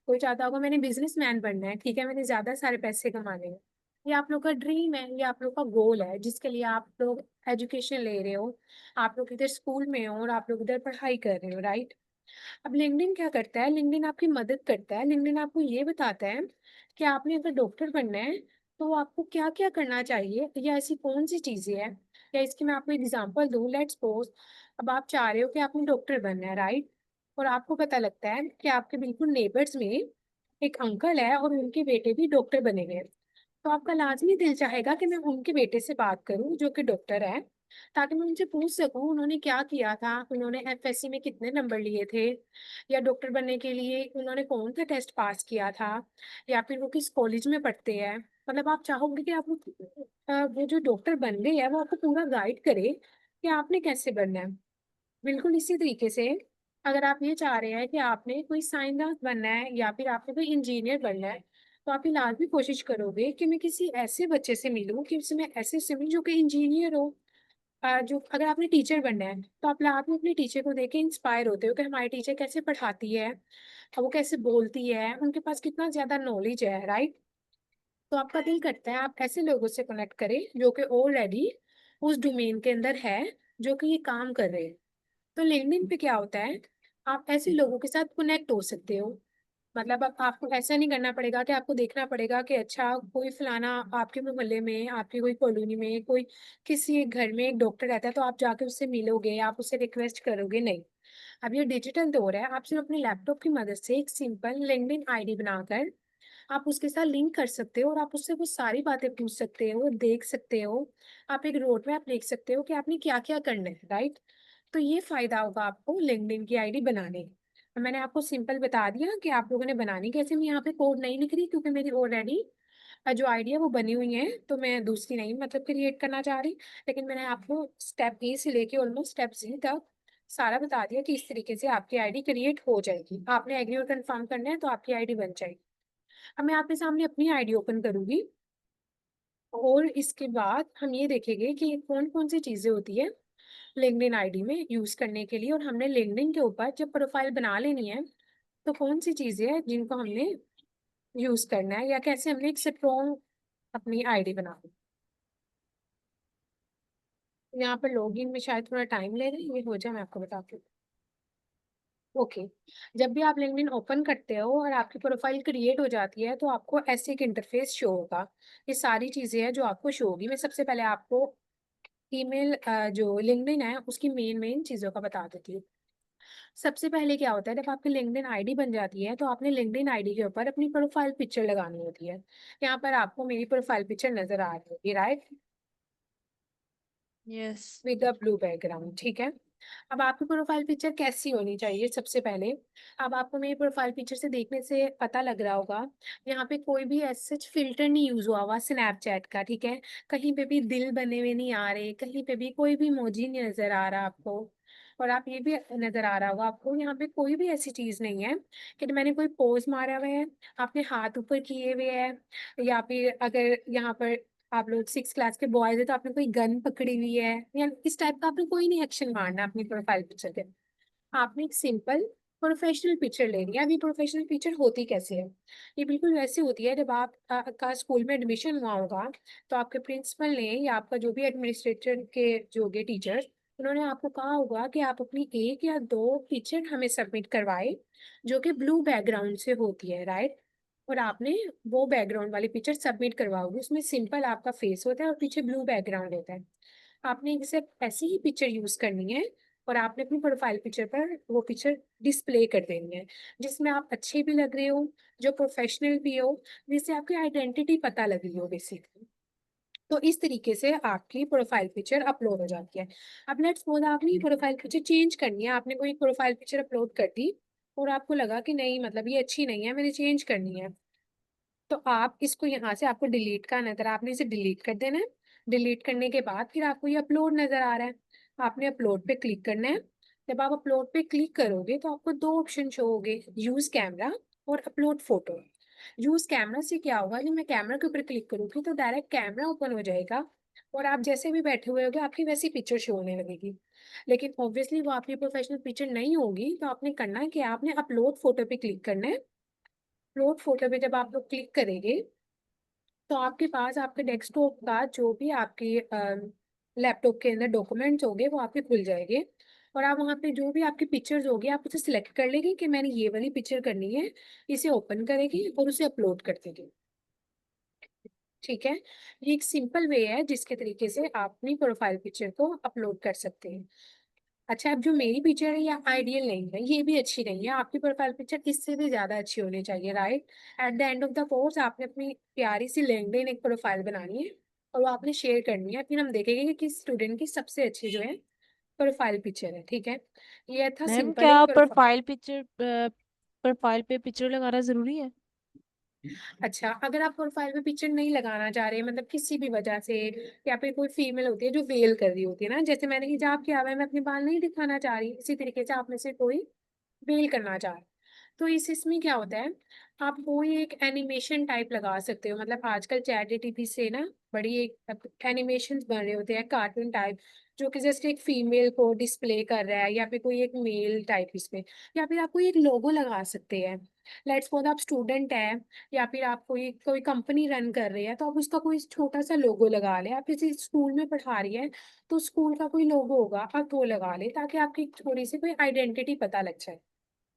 कोई चाहता होगा मैंने बिजनेसमैन बनना है, ठीक है, मैंने ज्यादा सारे पैसे कमाने हैं। ये आप लोग का ड्रीम है, ये आप लोग का गोल है जिसके लिए आप लोग एजुकेशन ले रहे हो। आप लोग इधर स्कूल में हो और आप लोग इधर पढ़ाई कर रहे हो, राइट। अब लिंक्डइन क्या करता है, लिंक्डइन आपकी मदद करता है। लिंक्डइन आपको ये बताता है कि आपने अगर डॉक्टर बनना है तो आपको क्या क्या करना चाहिए, या ऐसी कौन सी चीजें हैं, या इसकी मैं आपको एग्जांपल दूं। लेट्स सपोज अब आप चाह रहे हो कि आपने डॉक्टर बनना है, राइट। और आपको पता लगता है कि आपके बिल्कुल नेबर्स में एक अंकल है और उनके बेटे भी डॉक्टर बने हुए हैं। तो आपका लाजमी दिल चाहेगा कि मैं उनके बेटे से बात करूं जो कि डॉक्टर है, ताकि मैं उनसे पूछ सकूं उन्होंने क्या किया था, उन्होंने एफएससी में कितने नंबर लिए थे, या डॉक्टर बनने के लिए उन्होंने कौन सा टेस्ट पास किया था, या फिर वो किस कॉलेज में पढ़ते हैं। मतलब आप चाहोगे कि आप वो जो डॉक्टर बन गए हैं वो आपको पूरा गाइड करे कि आपने कैसे बनना है। बिल्कुल इसी तरीके से अगर आप ये चाह रहे हैं कि आपने कोई साइंसदान बनना है या फिर आपने कोई इंजीनियर बनना है, तो आप ये लाजमी कोशिश करोगे कि मैं किसी ऐसे बच्चे से मिलूं कि उसमें ऐसे से मिलूं जो कि इंजीनियर हो। जो अगर आपने टीचर बनना है तो आप लाजमी अपने टीचर को देख के इंस्पायर होते हो कि हमारी टीचर कैसे पढ़ाती है, वो कैसे बोलती है, उनके पास कितना ज्यादा नॉलेज है, राइट। तो आपका दिल करता है आप ऐसे लोगों से कनेक्ट करें जो कि ऑलरेडी उस डोमेन के अंदर है, जो कि ये काम कर रहे हैं। तो लिंक्डइन पे क्या होता है, आप ऐसे लोगों के साथ कनेक्ट हो सकते हो। मतलब अब आपको ऐसा नहीं करना पड़ेगा कि आपको देखना पड़ेगा कि अच्छा कोई फलाना आपके मोहल्ले में, आपकी कोई कॉलोनी में, कोई किसी एक घर में एक डॉक्टर रहता है तो आप जाके उससे मिलोगे, आप उससे रिक्वेस्ट करोगे, नहीं। अब ये डिजिटल दौर है, आप सिर्फ अपने लैपटॉप की मदद से एक सिंपल लिंक्डइन आईडी बनाकर आप उसके साथ लिंक कर सकते हो और आप उससे वो सारी बातें पूछ सकते हो, देख सकते हो। आप एक रोड मैप देख सकते हो कि आपने क्या क्या करना है, राइट। तो ये फायदा होगा आपको लिंक्डइन की आईडी बनाने का। मैंने आपको सिंपल बता दिया कि आप लोगों ने बनानी कैसे। मैं यहाँ पे कोड नहीं लिख रही क्योंकि मेरी ऑलरेडी जो आइडिया वो बनी हुई है, तो मैं दूसरी नहीं मतलब क्रिएट करना चाह रही। लेकिन मैंने आपको स्टेप ए से लेके ऑलमोस्ट स्टेप जी तक सारा बता दिया कि इस तरीके से आपकी आईडी क्रिएट हो जाएगी। आपने एग्री और कंफर्म करना है तो आपकी आईडी बन जाएगी। अब मैं आपके सामने अपनी आईडी ओपन करूंगी और इसके बाद हम ये देखेंगे कि कौन कौन सी चीजें होती है लिंक्डइन आईडी में यूज करने के लिए। और हमने लिंक्डइन के ऊपर जब प्रोफाइल बना लेनी है तो कौन सी चीजें हैं जिनको हमने यूज करना है, या कैसे हमने एक स्ट्रॉन्ग अपनी आईडी बना ली। यहाँ पर लॉगिन में शायद थोड़ा टाइम ले रहे हैं, ये हो जाए मैं आपको बताती हूँ। ओके, जब भी आप लिंक्डइन ओपन करते हो और आपकी प्रोफाइल क्रिएट हो जाती है तो आपको ऐसे एक इंटरफेस शो होगा। ये सारी चीजें हैं जो आपको शो होगी। मैं सबसे पहले आपको ईमेल जो लिंक्डइन है उसकी मेन मेन चीजों का बता देती हूँ। सबसे पहले क्या होता है, जब आपकी लिंक्डइन आईडी बन जाती है तो आपने लिंक्डइन आईडी के ऊपर अपनी प्रोफाइल पिक्चर लगानी होती है। यहाँ पर आपको मेरी प्रोफाइल पिक्चर नजर आ रही होगी, right, yes. With the blue background, ठीक है। अब आपकी प्रोफाइल पिक्चर कैसी होनी चाहिए सबसे पहले। अब आपको मेरी प्रोफाइल पिक्चर से देखने से पता लग रहा होगा यहाँ पे कोई भी ऐसे फिल्टर नहीं यूज हुआ हुआ स्नैपचैट का, ठीक है। कहीं पे भी दिल बने हुए नहीं आ रहे, कहीं पे भी कोई भी इमोजी नहीं नजर आ रहा आपको। और आप ये भी नजर आ रहा होगा आपको यहाँ पे कोई भी ऐसी चीज नहीं है कि मैंने कोई पोज मारा हुआ है, आपने हाथ ऊपर किए हुए हैं, या फिर अगर यहाँ पर आप लोग 6 क्लास के बॉयज है तो आपने कोई गन पकड़ी हुई है, या इस टाइप का आपने कोई नहीं एक्शन मारना अपनी प्रोफाइल पिक्चर पे। आपने एक सिंपल प्रोफेशनल पिक्चर लेनी है। अभी प्रोफेशनल पिक्चर होती कैसे है, ये बिल्कुल वैसे होती है जब आप का स्कूल में एडमिशन हुआ होगा तो आपके प्रिंसिपल ने या आपका जो भी एडमिनिस्ट्रेटर के जो होंगे टीचर्स, उन्होंने आपको कहा होगा कि आप अपनी एक या दो पिक्चर हमें सबमिट करवाए जो कि ब्लू बैकग्राउंड से होती है, राइट। और आपने वो बैकग्राउंड वाली पिक्चर सबमिट करवाओगे, उसमें सिंपल आपका फेस होता है और पीछे ब्लू बैकग्राउंड होता है। आपने एग्जैक्ट ऐसी ही पिक्चर यूज करनी है और आपने अपनी प्रोफाइल पिक्चर पर वो पिक्चर डिस्प्ले कर देनी है, जिसमें आप अच्छे भी लग रहे हो, जो प्रोफेशनल भी हो, जिससे आपकी आइडेंटिटी पता लग रही हो बेसिकली। तो इस तरीके से आपकी प्रोफाइल पिक्चर अपलोड हो जाती है। अब लेट्स सपोज आपने प्रोफाइल पिक्चर चेंज करनी है, आपने कोई प्रोफाइल पिक्चर अपलोड कर दी और आपको लगा कि नहीं मतलब ये अच्छी नहीं है, मैंने चेंज करनी है, तो आप इसको यहाँ से आपको डिलीट का नजर, आपने इसे डिलीट कर देना है। डिलीट करने के बाद फिर आपको ये अपलोड नजर आ रहा है, आपने अपलोड पे क्लिक करना है। जब आप अपलोड पे क्लिक करोगे तो आपको दो ऑप्शन शो होंगे, यूज कैमरा और अपलोड फोटो। यूज कैमरा से क्या होगा, जब मैं कैमरा के ऊपर क्लिक करूंगी तो डायरेक्ट कैमरा ओपन हो जाएगा और आप जैसे भी बैठे हुए होगे आपकी वैसी पिक्चर शो होने लगेगी। लेकिन ऑब्वियसली वो आपकी प्रोफेशनल पिक्चर नहीं होगी, तो आपने करना है कि आपने अपलोड फोटो पे क्लिक करना है। अपलोड फोटो पे जब आप लोग क्लिक करेंगे तो आपके पास आपके डेस्कटॉप का जो भी आपके लैपटॉप के अंदर डॉक्यूमेंट्स होंगे वो आपके खुल जाएंगे। और आप वहाँ पे जो भी आपकी पिक्चर्स होगी आप उसे सिलेक्ट कर लेंगे कि मैंने ये वाली पिक्चर करनी है, इसे ओपन करेगी और उसे अपलोड कर देगी। ठीक है, ये एक सिंपल वे है जिसके तरीके से आप अपनी प्रोफाइल पिक्चर को अपलोड कर सकते हैं। अच्छा, अब जो मेरी पिक्चर है ये आइडियल नहीं है, ये भी अच्छी नहीं है, आपकी प्रोफाइल पिक्चर इससे भी ज्यादा अच्छी होनी चाहिए, right. At the end of the course आपने अपनी प्यारी सी लिंक्डइन एक प्रोफाइल बनानी है और वो आपने शेयर करनी है, फिर हम देखेंगे कि किस स्टूडेंट की सबसे अच्छी जो है प्रोफाइल पिक्चर है। ठीक है, ये था मैम सिंपल एक क्या प्रोफाइल। प्रोफाइल पे पिक्चर लगाना जरूरी है? अच्छा, अगर आप प्रोफाइल पे पिक्चर नहीं लगाना चाह रहे, मतलब किसी भी वजह से, या फिर कोई फीमेल होती है जो वेल कर रही होती है ना, जैसे मैंने हिजाब किया हुआ है, मैं अपने बाल नहीं दिखाना चाह रही, इसी तरीके से आप में से कोई वेल करना चाह रहा है, तो इस इसमें क्या होता है, आप कोई एक एनिमेशन टाइप लगा सकते हो। मतलब आजकल चैट जीपीटी से ना बड़ी एक एनिमेशन बन रहे होते हैं कार्टून टाइप, जो कि जस्ट एक फीमेल को डिस्प्ले कर रहा है, या फिर कोई एक मेल टाइप इसमें, या फिर आप कोई एक लोगो लगा सकते हैं। लेट्स सपोज आप स्टूडेंट है, या फिर आप कोई कोई कंपनी रन कर रहे हैं, तो आप उसका कोई छोटा सा लोगो लगा ले। आप किसी स्कूल में पढ़ा रही है तो स्कूल का कोई लोगो होगा, आप वो लगा ले, ताकि आपकी थोड़ी सी कोई आइडेंटिटी पता लग जाए।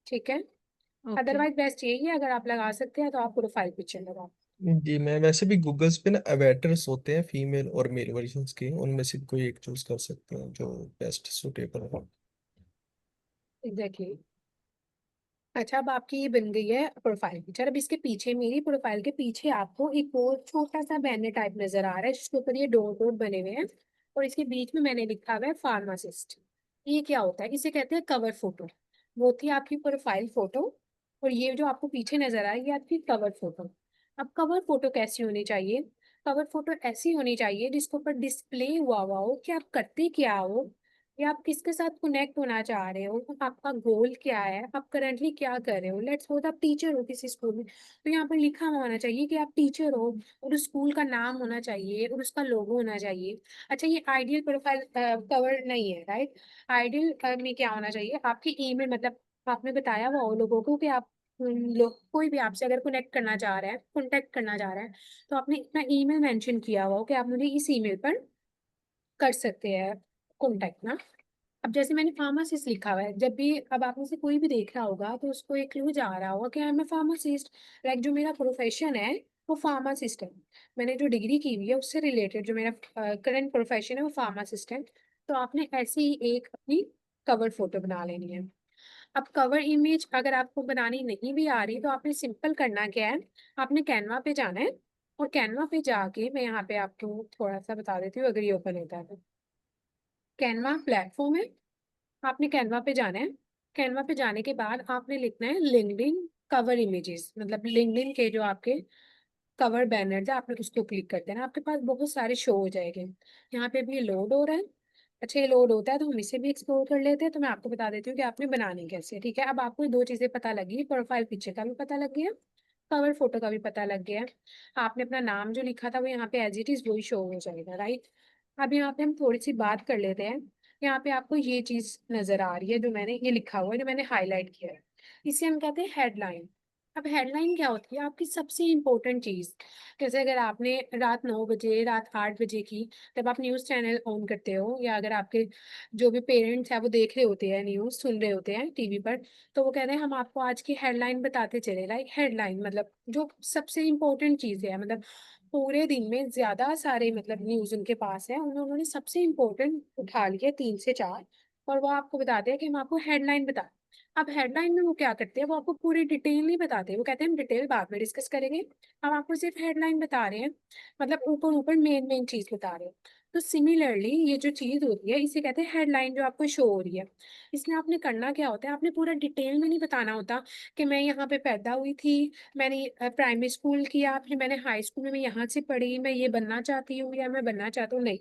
ठीक है, ओके। अदरवाइज बेस्ट यही है, अगर आप लगा सकते हैं तो आप प्रोफाइल पिक्चर लगाओ। जी मैं वैसे भी गूगल्स पे ना अवेटर्स होते हैं फीमेल और मेल वर्जन्स के, उनमें से कोई एक चूज कर सकते हैं जो बेस्ट सुटेबल हो। एग्जैक्टली। अच्छा, अब आपकी ये बन गई है प्रोफाइल पिक्चर। अब इसके पीछे, मेरी प्रोफाइल के पीछे आपको एक और छोटा सा बैनर टाइप नजर आ रहा है, जिसके ऊपर ये डॉट डॉट बने हुए हैं, और इसके बीच में मैंने लिखा हुआ है फार्मासिस्ट। ये क्या होता है, इसे कहते हैं कवर फोटो। वो थी आपकी प्रोफाइल फोटो, और ये जो आपको पीछे नजर आ रहा है ये आपकी कवर फोटो। अब कवर फोटो कैसी होनी चाहिए? कवर फोटो ऐसी होनी चाहिए जिसके ऊपर डिस्प्ले हुआ हो कि आप करते क्या हो, या आप किसके साथ कनेक्ट होना चाह रहे हो, आपका गोल क्या है, आप करंटली क्या कर रहे हो। लेट्स सपोज आप टीचर हो किसी स्कूल में, तो यहाँ पर लिखा हुआ होना चाहिए कि आप टीचर हो, और उस स्कूल का नाम होना चाहिए और उसका लोगो होना चाहिए। अच्छा, ये आइडियल प्रोफाइल कवर नहीं है, राइट। आइडियल में क्या होना चाहिए, आपकी ईमेल, मतलब आपने बताया हुआ हो लोगों को कि आप लोग कोई भी आपसे अगर कनेक्ट करना चाह रहा है, कॉन्टेक्ट करना चाह रहा है, तो आपने इतना ईमेल मेंशन किया हुआ हो कि आप मुझे इस ईमेल पर कर सकते हैं कॉन्टेक्ट ना। अब जैसे मैंने फार्मासिस्ट लिखा हुआ है, जब भी अब आप में से कोई भी देख रहा होगा तो उसको एक क्लू जा रहा होगा कि I am a pharmacist, like जो मेरा प्रोफेशन है वो फार्मासिस्ट है। मैंने जो डिग्री की हुई है उससे रिलेटेड जो मेरा करंट प्रोफेशन है वो फार्मासिस्ट है। तो आपने ऐसी ही एक अपनी कवर फोटो बना लेनी है। अब कवर इमेज अगर आपको बनानी नहीं भी आ रही, तो आपने सिंपल करना क्या है, आपने कैनवा पे जाना है, और कैनवा पे जाके मैं यहाँ पे आपको थोड़ा सा बता देती हूँ अगर ये ओपन होता है तो। कैनवा प्लेटफॉर्म है, आपने कैनवा पे जाना है। कैनवा पे जाने के बाद आपने लिखना है लिंक्डइन कवर इमेजेस, मतलब लिंक्डइन के जो आपके कवर बैनर है आपने उसको क्लिक कर देना, आपके पास बहुत सारे शो हो जाएंगे। यहाँ पे भी ये लोड हो रहा है। अच्छा, ये लोड होता है तो हम इसे भी एक्सप्लोर कर लेते हैं, तो मैं आपको बता देती हूँ कि आपने बनानी कैसे है। ठीक है, अब आपको दो चीजें पता लगी, प्रोफाइल पिक्चर का भी पता लग गया, कवर फोटो का भी पता लग गया। आपने अपना नाम जो लिखा था वो यहाँ पे एज इट इज वही शो हो जाएगा, राइट। अब यहाँ पे हम थोड़ी सी बात कर लेते हैं। यहाँ पे आपको ये चीज नजर आ रही है, जो मैंने ये लिखा हुआ है, जो मैंने हाईलाइट किया है, इसे हम कहते हैं हेडलाइन। अब हेडलाइन क्या होती है, आपकी सबसे इम्पोर्टेंट चीज। जैसे अगर आपने रात 9 बजे, रात 8 बजे की, जब आप न्यूज चैनल ऑन करते हो, या अगर आपके जो भी पेरेंट्स हैं वो देख रहे होते हैं, न्यूज सुन रहे होते हैं टीवी पर, तो वो कहते हैं हम आपको आज की हेडलाइन बताते चले। लाइक हेडलाइन मतलब जो सबसे इम्पोर्टेंट चीज है, मतलब पूरे दिन में ज्यादा सारे मतलब न्यूज उनके पास है, उन्होंने सबसे इम्पोर्टेंट उठा लिया 3 से 4, और वो आपको बताते हैं कि हम आपको हेडलाइन बता। अब हेडलाइन में वो क्या करते हैं, वो आपको पूरी डिटेल नहीं बताते, वो कहते हैं हम डिटेल बाद में डिस्कस करेंगे, हम आपको सिर्फ हेडलाइन बता रहे हैं, मतलब ऊपर ऊपर मेन मेन चीज बता रहे हैं। तो सिमिलरली ये जो चीज होती है इसे कहते हैं हेडलाइन, जो आपको शो हो रही है। इसमें आपने करना क्या होता है, आपने पूरा डिटेल में नहीं बताना होता कि मैं यहाँ पे पैदा हुई थी, मैंने प्राइमरी स्कूल किया, फिर मैंने हाई स्कूल में मैं यहाँ से पढ़ी, मैं ये बनना चाहती हूँ या मैं बनना चाहता हूँ, नहीं।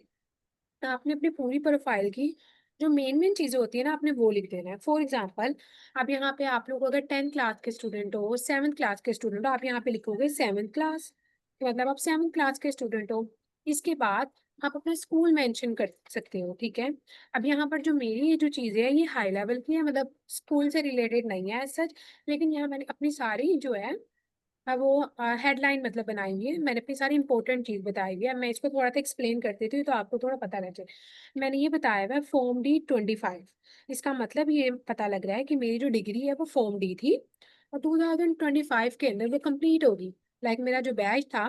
तो आपने अपनी पूरी प्रोफाइल की जो मेन मेन चीजें होती है ना, आपने वो लिख देना है। फॉर एग्जाम्पल, अब यहाँ पे आप लोग अगर 10th क्लास के स्टूडेंट हो, 7th क्लास के स्टूडेंट हो, आप यहाँ पे लिखोगे 7th क्लास, मतलब आप 7th क्लास के स्टूडेंट हो। इसके बाद आप अपना स्कूल मेंशन कर सकते हो, ठीक है। अब यहाँ पर जो मेरी ये जो चीजें है ये हाई लेवल की है, मतलब स्कूल से रिलेटेड नहीं है सच, लेकिन यहाँ मैंने अपनी सारी जो है वो हेडलाइन मतलब बनाई हुई है, मैंने अपनी सारी इंपॉर्टेंट चीज बताई हुई है। मैं इसको थोड़ा सा एक्सप्लेन कर देती हूँ तो आपको थोड़ा पता लग जाए। मैंने ये बताया हुआ है फॉर्म D25, इसका मतलब ये पता लग रहा है कि मेरी जो डिग्री है वो फॉर्म D थी, और 2025 के अंदर वो कंप्लीट होगी। लाइक मेरा जो बैच था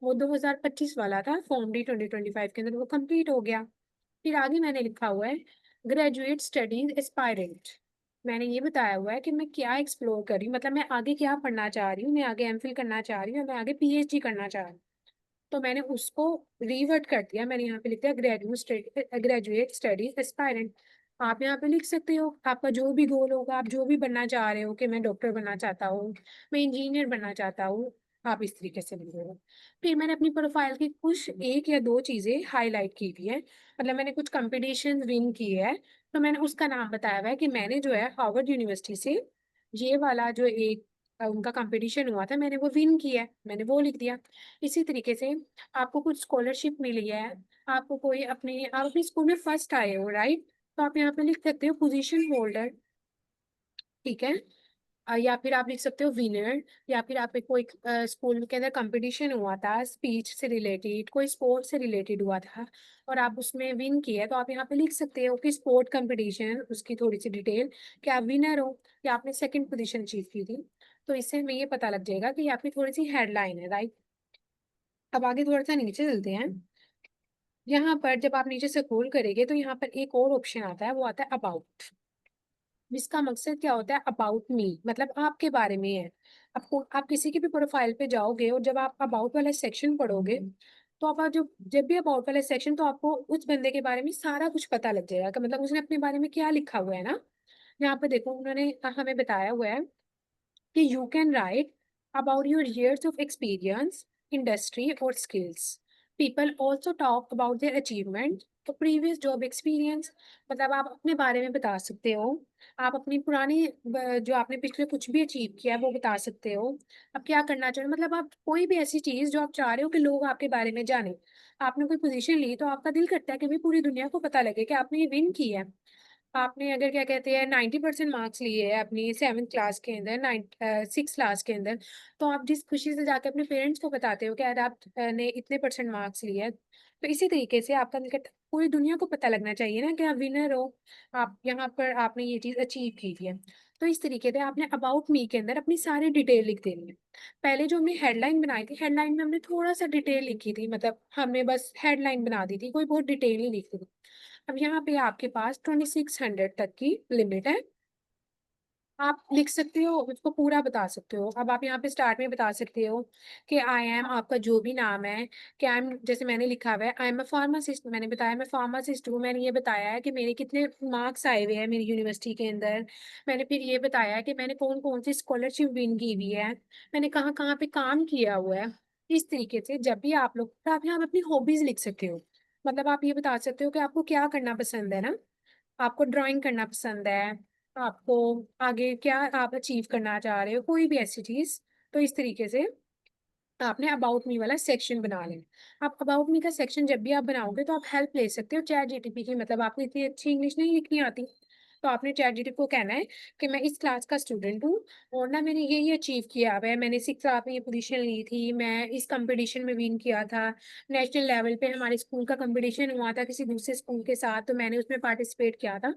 वो 2025 वाला था, फॉर्म डी 2025 के अंदर वो कंप्लीट हो गया। फिर आगे मैंने लिखा हुआ है ग्रेजुएट स्टडीज एस्पायरेंट। मैंने ये बताया हुआ है कि मैं क्या एक्सप्लोर कर रही हूँ, मतलब मैं आगे क्या पढ़ना चाह रही हूँ, मैं आगे एमफिल करना चाह रही हूँ, मैं आगे पीएचडी करना चाह रही हूँ। तो मैंने उसको रिवर्ट कर दिया, मैंने यहाँ पे लिख दिया ग्रेजुएट स्टडीज एस्पायरेंट। आप यहाँ पे लिख सकते हो आपका जो भी गोल होगा, आप जो भी बनना चाह रहे हो कि मैं डॉक्टर बनना चाहता हूँ, मैं इंजीनियर बनना चाहता हूँ, आप इस तरीके से लिख दो। फिर मैंने अपनी प्रोफाइल की कुछ एक या दो चीजें हाईलाइट की हुई है, मतलब मैंने कुछ कंपटीशन विन किए है, तो मैंने उसका नाम बताया हुआ है कि मैंने जो है हार्वर्ड यूनिवर्सिटी से ये वाला जो एक उनका कंपटीशन हुआ था, मैंने वो विन किया है, मैंने वो लिख दिया। इसी तरीके से आपको कुछ स्कॉलरशिप मिली है, आपको कोई अपने आप अपने स्कूल में फर्स्ट आए हो, राइट, तो आप यहाँ पे लिख सकते हो पोजीशन होल्डर, ठीक है। या फिर आप लिख सकते हो विनर, या फिर आप कोई स्कूल के अंदर कंपटीशन हुआ था स्पीच से रिलेटेड, कोई स्पोर्ट से रिलेटेड हुआ था और आप उसमें विन किया, तो आप यहाँ पे लिख सकते हो कि स्पोर्ट कंपटीशन, उसकी थोड़ी सी डिटेल कि आप विनर हो या आपने सेकंड पोजीशन अचीव की थी। तो इससे हमें ये पता लग जाएगा कि आपकी थोड़ी सी हेडलाइन है, राइट। अब आगे थोड़ा सा नीचे चलते हैं। यहाँ पर जब आप नीचे से स्क्रॉल करेंगे तो यहाँ पर एक और ऑप्शन आता है, वो आता है अबाउट। इसका मकसद क्या होता है, अबाउट मी, मतलब आपके बारे में है। आपको आप किसी की भी प्रोफाइल पे जाओगे और जब आप अबाउट वाला सेक्शन पढ़ोगे तो आप जो जब भी अबाउट वाला सेक्शन, तो आपको उस बंदे के बारे में सारा कुछ पता लग जाएगा कि मतलब उसने अपने बारे में क्या लिखा हुआ है ना। यहाँ पे देखो उन्होंने हमें बताया हुआ है कि you can write about your years of experience, industry or skills. People also talk about their achievement, तो previous job experience, मतलब आप अपने बारे में बता सकते हो, आप अपनी पुरानी जो आपने पिछले कुछ भी अचीव किया है वो बता सकते हो, आप क्या करना चाह रहे हो, मतलब आप कोई भी ऐसी चीज जो आप चाह रहे हो कि लोग आपके बारे में जाने। आपने कोई पोजीशन ली तो आपका दिल करता है कि भाई पूरी दुनिया को पता लगे कि आपने ये विन किया है। आपने अगर क्या कहते हैं 90% मार्क्स लिए हैं अपनी 7th क्लास के अंदर, 6 क्लास के अंदर, तो आप जिस खुशी से जाकर अपने पेरेंट्स को बताते हो कि यार आपने इतने परसेंट मार्क्स लिए हैं, तो इसी तरीके से आपका निकट पूरी दुनिया को पता लगना चाहिए ना कि आप विनर हो, आप यहाँ पर आपने ये चीज़ अचीव की है। तो इस तरीके से आपने अबाउट मी के अंदर अपनी सारी डिटेल लिख देनी है। पहले जो हमने हेडलाइन बनाई थी, हेडलाइन में हमने थोड़ा सा डिटेल लिखी थी, मतलब हमने बस हेडलाइन बना दी थी, कोई बहुत डिटेल नहीं लिखी थी। अब यहाँ पे आपके पास 2600 तक की लिमिट है, आप लिख सकते हो, उसको पूरा बता सकते हो। अब आप यहाँ पे स्टार्ट में बता सकते हो कि आई एम, आपका जो भी नाम है, कि आई एम, जैसे मैंने लिखा हुआ है आई एम अ फार्मासिस्ट, मैंने बताया मैं फार्मासिस्ट हूँ। मैंने ये बताया है कि मेरे कितने मार्क्स आए हुए हैं मेरी यूनिवर्सिटी के अंदर। मैंने फिर ये बताया है कि मैंने कौन कौन सी स्कॉलरशिप विन की हुई है, मैंने कहाँ कहाँ पे काम किया हुआ है। इस तरीके से जब भी आप लोग, तो आप यहाँ पे अपनी हॉबीज लिख सकते हो, मतलब आप ये बता सकते हो कि आपको क्या करना पसंद है ना, आपको ड्राइंग करना पसंद है, आपको आगे क्या आप अचीव करना चाह रहे हो, कोई भी ऐसी चीज। तो इस तरीके से आपने अबाउट मी वाला सेक्शन बना लेना। आप अबाउट मी का सेक्शन जब भी आप बनाओगे तो आप हेल्प ले सकते हो चैट जीटीपी की, मतलब आपको इतनी अच्छी इंग्लिश नहीं लिखनी आती, तो आपने चैट जीटीपी को कहना है कि मैं इस क्लास का स्टूडेंट हूँ और ना मैंने ये अचीव किया हुआ है, मैंने 6 क्लास में ये पोजीशन ली थी, मैं इस कंपटीशन में विन किया था, नेशनल लेवल पे हमारे स्कूल का कंपटीशन हुआ था किसी दूसरे स्कूल के साथ, तो मैंने उसमें पार्टिसिपेट किया था।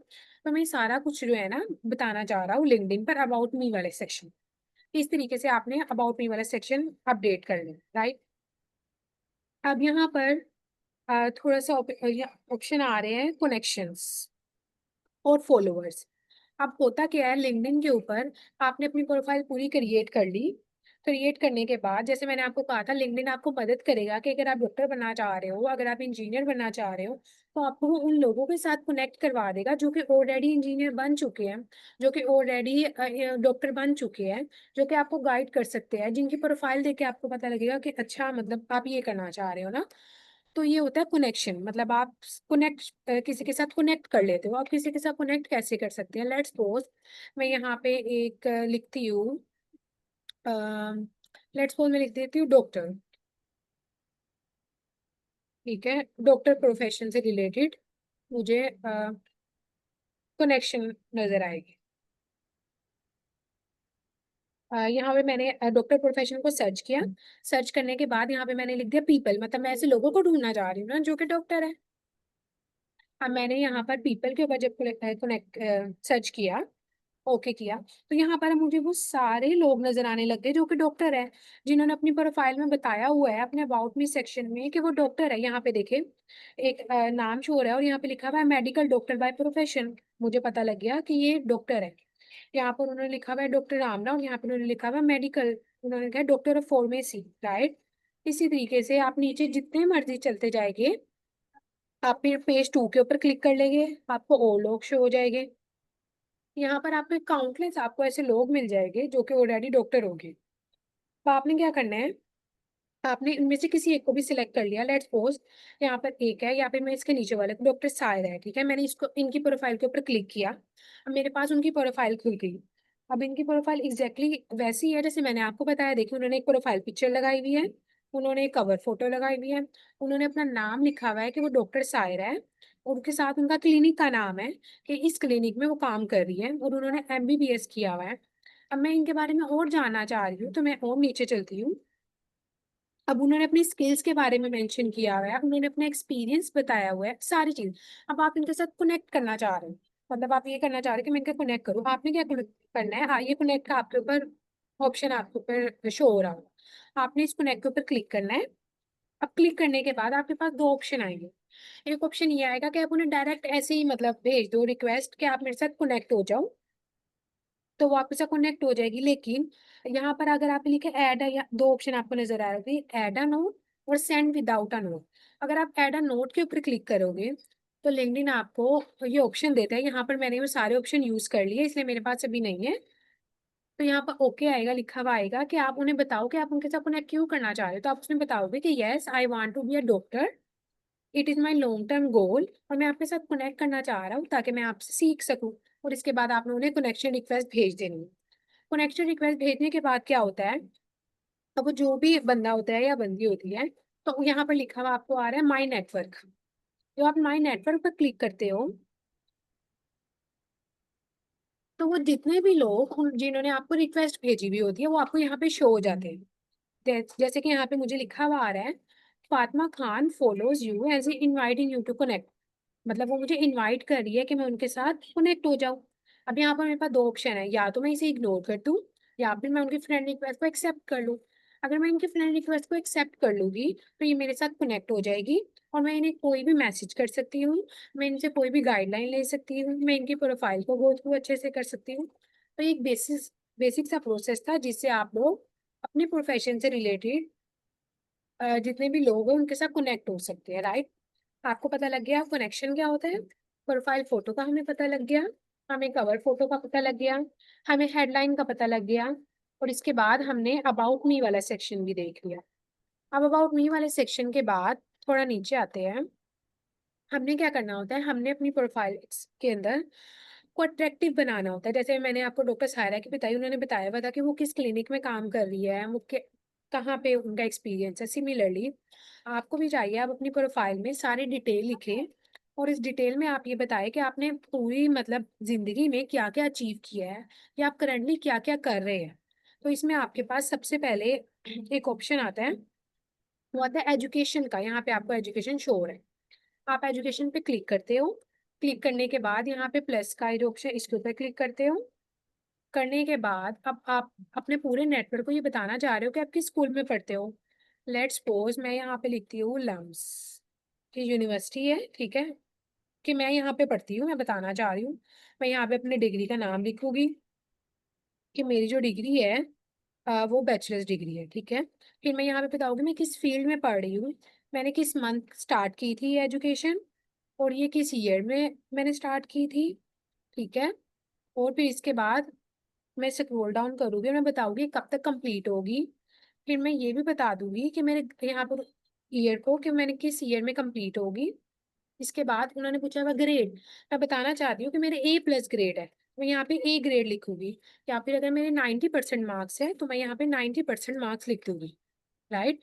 तो मैं सारा कुछ जो है ना बताना चाह रहा हूँ लिंक्डइन पर अबाउट मी वाले सेक्शन। इस तरीके से आपने अबाउट मी वाला सेक्शन अपडेट कर लिया, राइट। अब यहाँ पर थोड़ा सा ऑप्शन आ रहे हैं कनेक्शंस और फॉलोअर्स। अब होता क्या है, लिंक्डइन के ऊपर आपने अपनी प्रोफाइल पूरी क्रिएट कर ली, क्रिएट करने के बाद जैसे मैंने आपको कहा था लिंक्डइन आपको मदद करेगा कि अगर आप डॉक्टर बनना चाह रहे हो, अगर आप इंजीनियर बनना चाह रहे हो, तो आपको वो उन लोगों के साथ कनेक्ट करवा देगा जो कि ऑलरेडी इंजीनियर बन चुके हैं, जो कि ऑलरेडी डॉक्टर बन चुके हैं, जो कि आपको गाइड कर सकते हैं, जिनकी प्रोफाइल देख के आपको पता लगेगा कि अच्छा मतलब आप ये करना चाह रहे हो ना। तो ये होता है कनेक्शन, मतलब आप कनेक्ट किसी के साथ कनेक्ट कर लेते हो। आप किसी के साथ कनेक्ट कैसे कर सकते हैं, लेट्स सपोज मैं यहाँ पे एक लिखती हूँ, लेट्स सपोज मैं लिख देती हूँ डॉक्टर, ठीक है, डॉक्टर प्रोफेशन से रिलेटेड मुझे कनेक्शन नजर आएगी। यहाँ पे मैंने डॉक्टर प्रोफेशन को सर्च किया, सर्च करने के बाद यहाँ पे मैंने लिख दिया पीपल, मतलब मैं ऐसे लोगों को ढूंढना चाह रही हूँ ना जो कि डॉक्टर है। अब मैंने यहाँ पर पीपल के ऊपर जब कनेक्ट सर्च किया ओके किया, तो यहाँ पर मुझे वो सारे लोग नजर आने लग गए जो कि डॉक्टर है, जिन्होंने अपनी प्रोफाइल में बताया हुआ है अपने अबाउट मी सेक्शन में कि वो डॉक्टर है। यहाँ पे देखे एक नाम शो हो रहा है और यहाँ पे लिखा हुआ है मेडिकल डॉक्टर बाय प्रोफेशन। मुझे पता लग गया कि ये डॉक्टर है। यहाँ पर उन्होंने लिखा हुआ है डॉक्टर रामराव और यहाँ पे उन्होंने लिखा हुआ है मेडिकल, उन्होंने कहा डॉक्टर ऑफ फार्मेसी, राइट। इसी तरीके से आप नीचे जितने मर्जी चलते जाएंगे, आप फिर पेज 2 के ऊपर क्लिक कर लेंगे, आपको और लोग शो हो जाएंगे। यहाँ पर आपको काउंटलेस आपको ऐसे लोग मिल जाएंगे जो कि ऑलरेडी डॉक्टर होंगे। तो आपने क्या करना है, आपने इनमें से किसी एक को भी सिलेक्ट कर लिया। लेट्स सपोज यहाँ पर एक है, यहाँ पे मैं इसके नीचे वाले डॉक्टर सायरा है, ठीक है। मैंने इसको इनकी प्रोफाइल के ऊपर क्लिक किया, अब मेरे पास उनकी प्रोफाइल खुल गई। अब इनकी प्रोफाइल एग्जैक्टली वैसी है जैसे मैंने आपको बताया। देखिए उन्होंने एक प्रोफाइल पिक्चर लगाई हुई है, उन्होंने एक कवर फोटो लगाई हुई है, उन्होंने अपना नाम लिखा हुआ है कि वो डॉक्टर सायरा है, और उनके साथ उनका क्लिनिक का नाम है कि इस क्लिनिक में वो काम कर रही है, और उन्होंने MBBS किया हुआ है। अब मैं इनके बारे में और जानना चाह रही हूँ, तो मैं और नीचे चलती हूँ। अब उन्होंने अपनी स्किल्स के बारे में मेंशन किया हुआ है, उन्होंने अपना एक्सपीरियंस बताया हुआ है, सारी चीज। अब आप इनके साथ कनेक्ट करना चाह रहे हो, मतलब आप ये करना चाह रहे हो कि मैं इनके कनेक्ट करूँ। आपने क्या करना है, हाँ, ये कनेक्ट का आपके ऊपर ऑप्शन आपके ऊपर शो हो रहा होगा, आपने इस कनेक्ट के ऊपर क्लिक करना है। अब क्लिक करने के बाद आपके पास दो ऑप्शन आएंगे। एक ऑप्शन ये आएगा कि आप उन्हें डायरेक्ट ऐसे ही मतलब भेज दो रिक्वेस्ट कि आप मेरे साथ कनेक्ट हो जाओ, तो वो आपके साथ कनेक्ट हो जाएगी। लेकिन यहाँ पर अगर आप लिखे ऐड या दो ऑप्शन आपको नजर आ रहे हैं, ऐड अ नोट और सेंड विदाउट अ नोट। अगर आप ऐड अ नोट के ऊपर क्लिक करोगे तो लिंक्डइन आपको ये ऑप्शन देता है। यहाँ पर मैंने वो सारे ऑप्शन यूज कर लिए इसलिए मेरे पास अभी नहीं है। तो यहाँ पर ओके आएगा, लिखा हुआ आएगा कि आप उन्हें बताओ कि आप उनके साथ कनेक्ट क्यों करना चाह रहे हो। तो आप उसमें बताओगे कि yes I want to be a doctor, it is my long term goal, और मैं आपके साथ कनेक्ट करना चाह रहा हूँ ताकि मैं आपसे सीख सकूँ। और इसके बाद आपने उन्हें कनेक्शन रिक्वेस्ट भेज देनी है। कनेक्शन रिक्वेस्ट भेजने के बाद क्या होता है, अब वो जो भी बंदा होता है या बंदी होती है, तो यहाँ पर लिखा हुआ आपको आ रहा है माई नेटवर्क। जो आप माई नेटवर्क पर क्लिक करते हो तो वो जितने भी लोग जिन्होंने आपको रिक्वेस्ट भेजी हुई होती है वो आपको यहाँ पे शो हो जाते हैं। जैसे कि यहाँ पे मुझे लिखा हुआ आ रहा है Fatima Khan follows you as inviting you to connect, मतलब वो मुझे इनवाइट कर रही है कि मैं उनके साथ कनेक्ट हो जाऊं। अब यहाँ पर मेरे पास दो ऑप्शन है, या तो मैं इसे इग्नोर कर दूं या फिर मैं उनकी फ्रेंड रिक्वेस्ट को एक्सेप्ट कर लूं। अगर मैं इनकी फ्रेंड रिक्वेस्ट को एक्सेप्ट कर लूंगी तो ये मेरे साथ कनेक्ट हो जाएगी और मैं इन्हें कोई भी मैसेज कर सकती हूँ, मैं इनसे कोई भी गाइडलाइन ले सकती हूँ, मैं इनकी प्रोफाइल को गो थ्रू अच्छे से कर सकती हूँ। तो ये एक बेसिक सा प्रोसेस था जिससे आप लोग अपने प्रोफेशन से रिलेटेड जितने भी लोग हैं उनके साथ कनेक्ट हो सकते हैं, राइट। आपको पता लग गया कनेक्शन क्या होता है, प्रोफाइल फोटो का हमें पता लग गया, हमें कवर फोटो का पता लग गया, हमें हेडलाइन का पता लग गया, और इसके बाद हमने अबाउट मी वाला सेक्शन भी देख लिया। अब अबाउट मी वाले सेक्शन के बाद थोड़ा नीचे आते हैं। हमने क्या करना होता है, हमने अपनी प्रोफाइल के अंदर को अट्रैक्टिव बनाना होता है। जैसे मैंने आपको डॉक्टर सायरा की बताई, उन्होंने बताया हुआ था कि वो किस क्लिनिक में काम कर रही है, वो कहाँ पे उनका एक्सपीरियंस है। सिमिलरली आपको भी चाहिए आप अपनी प्रोफाइल में सारी डिटेल लिखें और इस डिटेल में आप ये बताएं कि आपने पूरी मतलब जिंदगी में क्या क्या अचीव किया है या आप करंटली क्या क्या कर रहे हैं। तो इसमें आपके पास सबसे पहले एक ऑप्शन आता है, वो आता है एजुकेशन का। यहाँ पे आपको एजुकेशन शो हो रहा है, आप एजुकेशन पे क्लिक करते हो। क्लिक करने के बाद यहाँ पे प्लस का जो ऑप्शन इसके ऊपर क्लिक करते हो। करने के बाद अब आप अपने पूरे नेटवर्क को ये बताना चाह रहे हो कि आप किस स्कूल में पढ़ते हो। लेट्स सपोज मैं यहाँ पे लिखती हूँ लम्स की यूनिवर्सिटी है, ठीक है, कि मैं यहाँ पे पढ़ती हूँ, मैं बताना चाह रही हूँ। मैं यहाँ पे अपने डिग्री का नाम लिखूंगी कि मेरी जो डिग्री है वो बैचलर्स डिग्री है, ठीक है। फिर मैं यहाँ पे बताऊंगी मैं किस फील्ड में पढ़ रही हूँ, मैंने किस मंथ स्टार्ट की थी एजुकेशन, और ये किस ईयर में मैंने स्टार्ट की थी, ठीक है। और फिर इसके बाद मैं स्क्रॉल डाउन करूंगी और मैं बताऊंगी कब तक कंप्लीट होगी। फिर मैं ये भी बता दूंगी कि मेरे यहाँ पर ईयर को कि मैंने किस ईयर में कंप्लीट होगी। इसके बाद उन्होंने पूछा हुआ ग्रेड, मैं बताना चाहती हूँ कि मेरे A+ ग्रेड है, मैं यहाँ पे A ग्रेड लिखूंगी। या फिर अगर मेरे 90% मार्क्स है तो मैं यहाँ पे 90% मार्क्स लिख दूंगी, राइट।